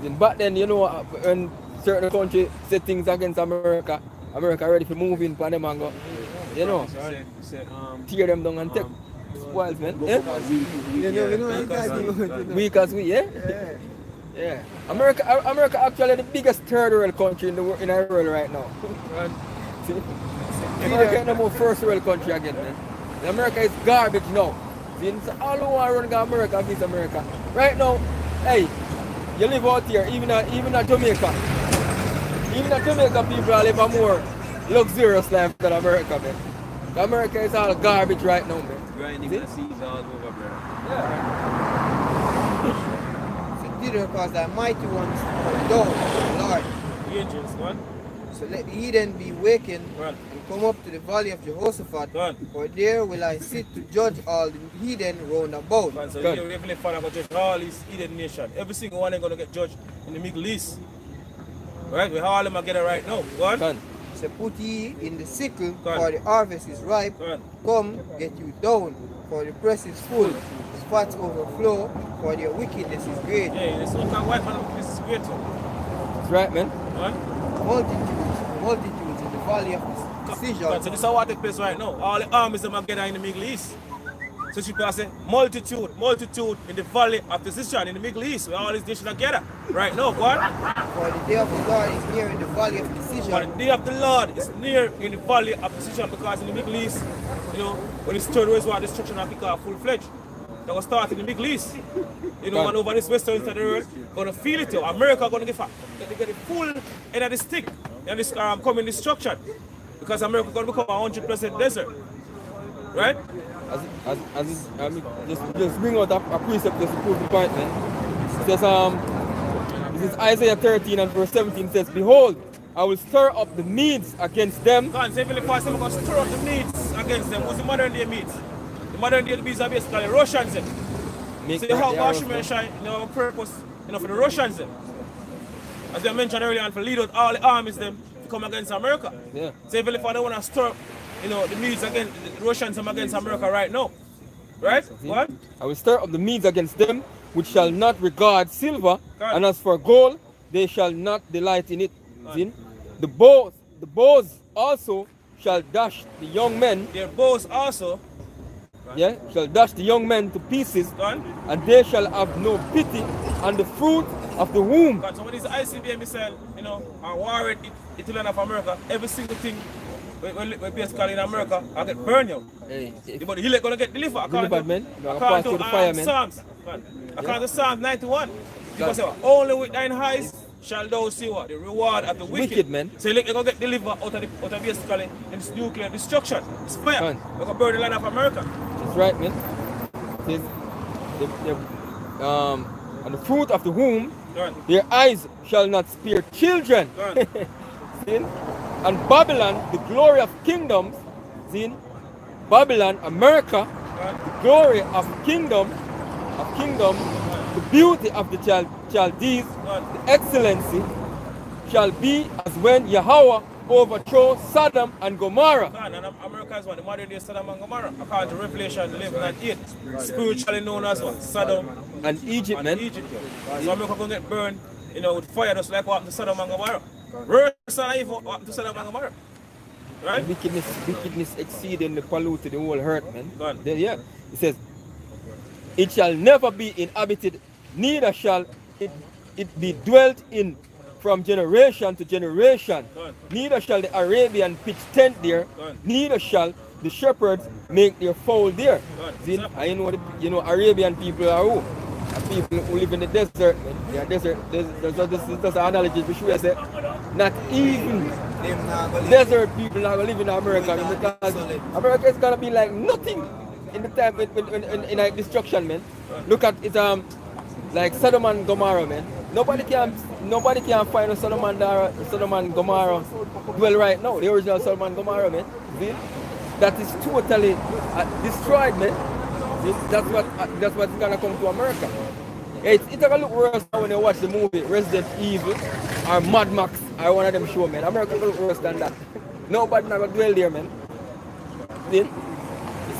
Then back then, you know, when certain countries say things against America ready to move in for them and go, you know, tear them down and take spoils, man. Weak as we, yeah. America actually the biggest third world country in the world right now. See? America is no more first world country again, man. America is garbage now. See? So all who want to run against America against America. Right now, hey, you live out here, even at Jamaica. Even at Jamaica, people live a more luxurious life than America, man. America is all garbage right now, man. grinding the seas all over, brother. So thither cause thy mighty ones come down, Lord. The angels, man. So let the heathen be wakened Right. and come up to the valley of Jehoshaphat, Right. for there will I sit to judge all the heathen round about. Man, so Good. your Heavenly Father going to judge all these heathen nations. Every single one is going to get judged in the Middle East. Right? We all them together right now. Go on. Done. So put ye in the sickle, Good. for the harvest is ripe. Good. Come, get you down, for the press is full. The fats overflow, for their wickedness is great. Yeah, this one can wipe man. This is great. That's right, man. Right? Multitudes in the valley of decision. So this is what takes place right now. All the armies them are together in the Middle East. So she can say multitude in the valley of decision in the Middle East, where all these nations are together. Right now, go on. For the day of the Lord is near in the valley of decision. For the day of the Lord is near in the valley of decision, because in the Middle East, you know, when this third world war destruction of Africa full-fledged, that will start in the Middle East. You know, and over this western side of the world, gonna feel it. America gonna get the full end of the stick and this coming destruction, because America gonna become 100% desert, right? Just bring out a precept just to prove the point, man. It says, this is Isaiah 13 and verse 17 says, behold, I will stir up the Medes against them. God, say Heavenly Father, I'm gonna stir up the Medes against them. What's the modern day Medes? The modern day Medes are basically Russians. Then. See how Bashi mentioned, you know, purpose, you know, for the Russians. Then. As I mentioned earlier, and for lead out all the armies them to come against America. Yeah. So if I want to stir up, you know, the Medes against the Russians against America right now. Right? What? I will stir up the Medes against them, which shall not regard silver, God. and as for gold, they shall not delight in it. See? The bows also shall dash the young men. Their bows also. Yeah, shall dash the young men to pieces, God. and they shall have no pity on the fruit of the womb. God, so when these ICBM missile, you know, are warring Italy of America, every single thing we basically in America, I get burned you. Hey, But the hill gonna get delivered according delivered, man. to, Pass through the fire, man. Psalms. According to Psalms 91. Because only with thine eyes shall thou see what? The reward of the wicked. Man. So you're gonna get delivered out of basically in this nuclear destruction. It's fire. Man. We're gonna burn the land of America. That's right, man. It says, and the fruit of the womb, Right. their eyes shall not spare children. Right. See? And Babylon, the glory of kingdoms, see? Babylon, America, the glory of kingdom, the beauty of the Chaldees, the excellency, shall be as when Yahweh overthrow Sodom and Gomorrah. And America is what the modern day Sodom and Gomorrah, according to Revelation 11 and 8, spiritually known as what? Sodom and Egypt, and man. Egypt. So America gonna get burned, you know, with fire, just like what happened to Sodom and Gomorrah. Worse than even what happened to Sodom and Gomorrah. Right? Wickedness exceeding the polluted the whole earth, man. Gone. Then, yeah, it says, it shall never be inhabited, neither shall it be dwelt in from generation to generation. Gone. Neither shall the Arabian pitch tent there, Gone. neither shall the shepherds make their fold there. Gone. See, I know Arabian people are who? People who live in the desert, man. Yeah, desert. This is an analogy to show you say, not even desert people are going to live in America, because America is gonna be like nothing in the time in like destruction, man. Look at it, like Sodom and Gomorrah, man. Nobody can find a Sodom and Gomorrah dwell right now. The original Sodom and Gomorrah, man. See? That is totally destroyed, man. That's what's gonna come to America. It's gonna look worse when you watch the movie Resident Evil or Mad Max or one of them show, man. America gonna look worse than that. Nobody not gonna dwell there, man. See? It's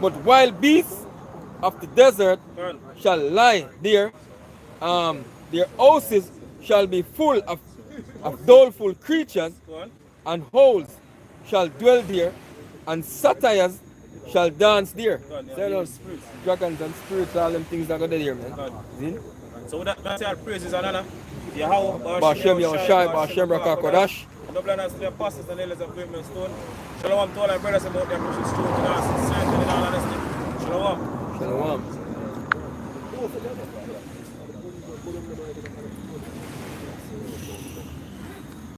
but wild beasts of the desert shall lie there. Their houses shall be full of doleful creatures, and holes shall dwell there, and satyrs shall dance there. Dragons and spirits, all them things that go there, man. See? So that's our praises and honor. Yahweh, Bashem Yahushai, Bashem Rakakodash. Double honors to the apostles and elders of Great Stone. Shalom to all our brothers about their precious truth and our sincerity and all honesty. Shalom. Shalom.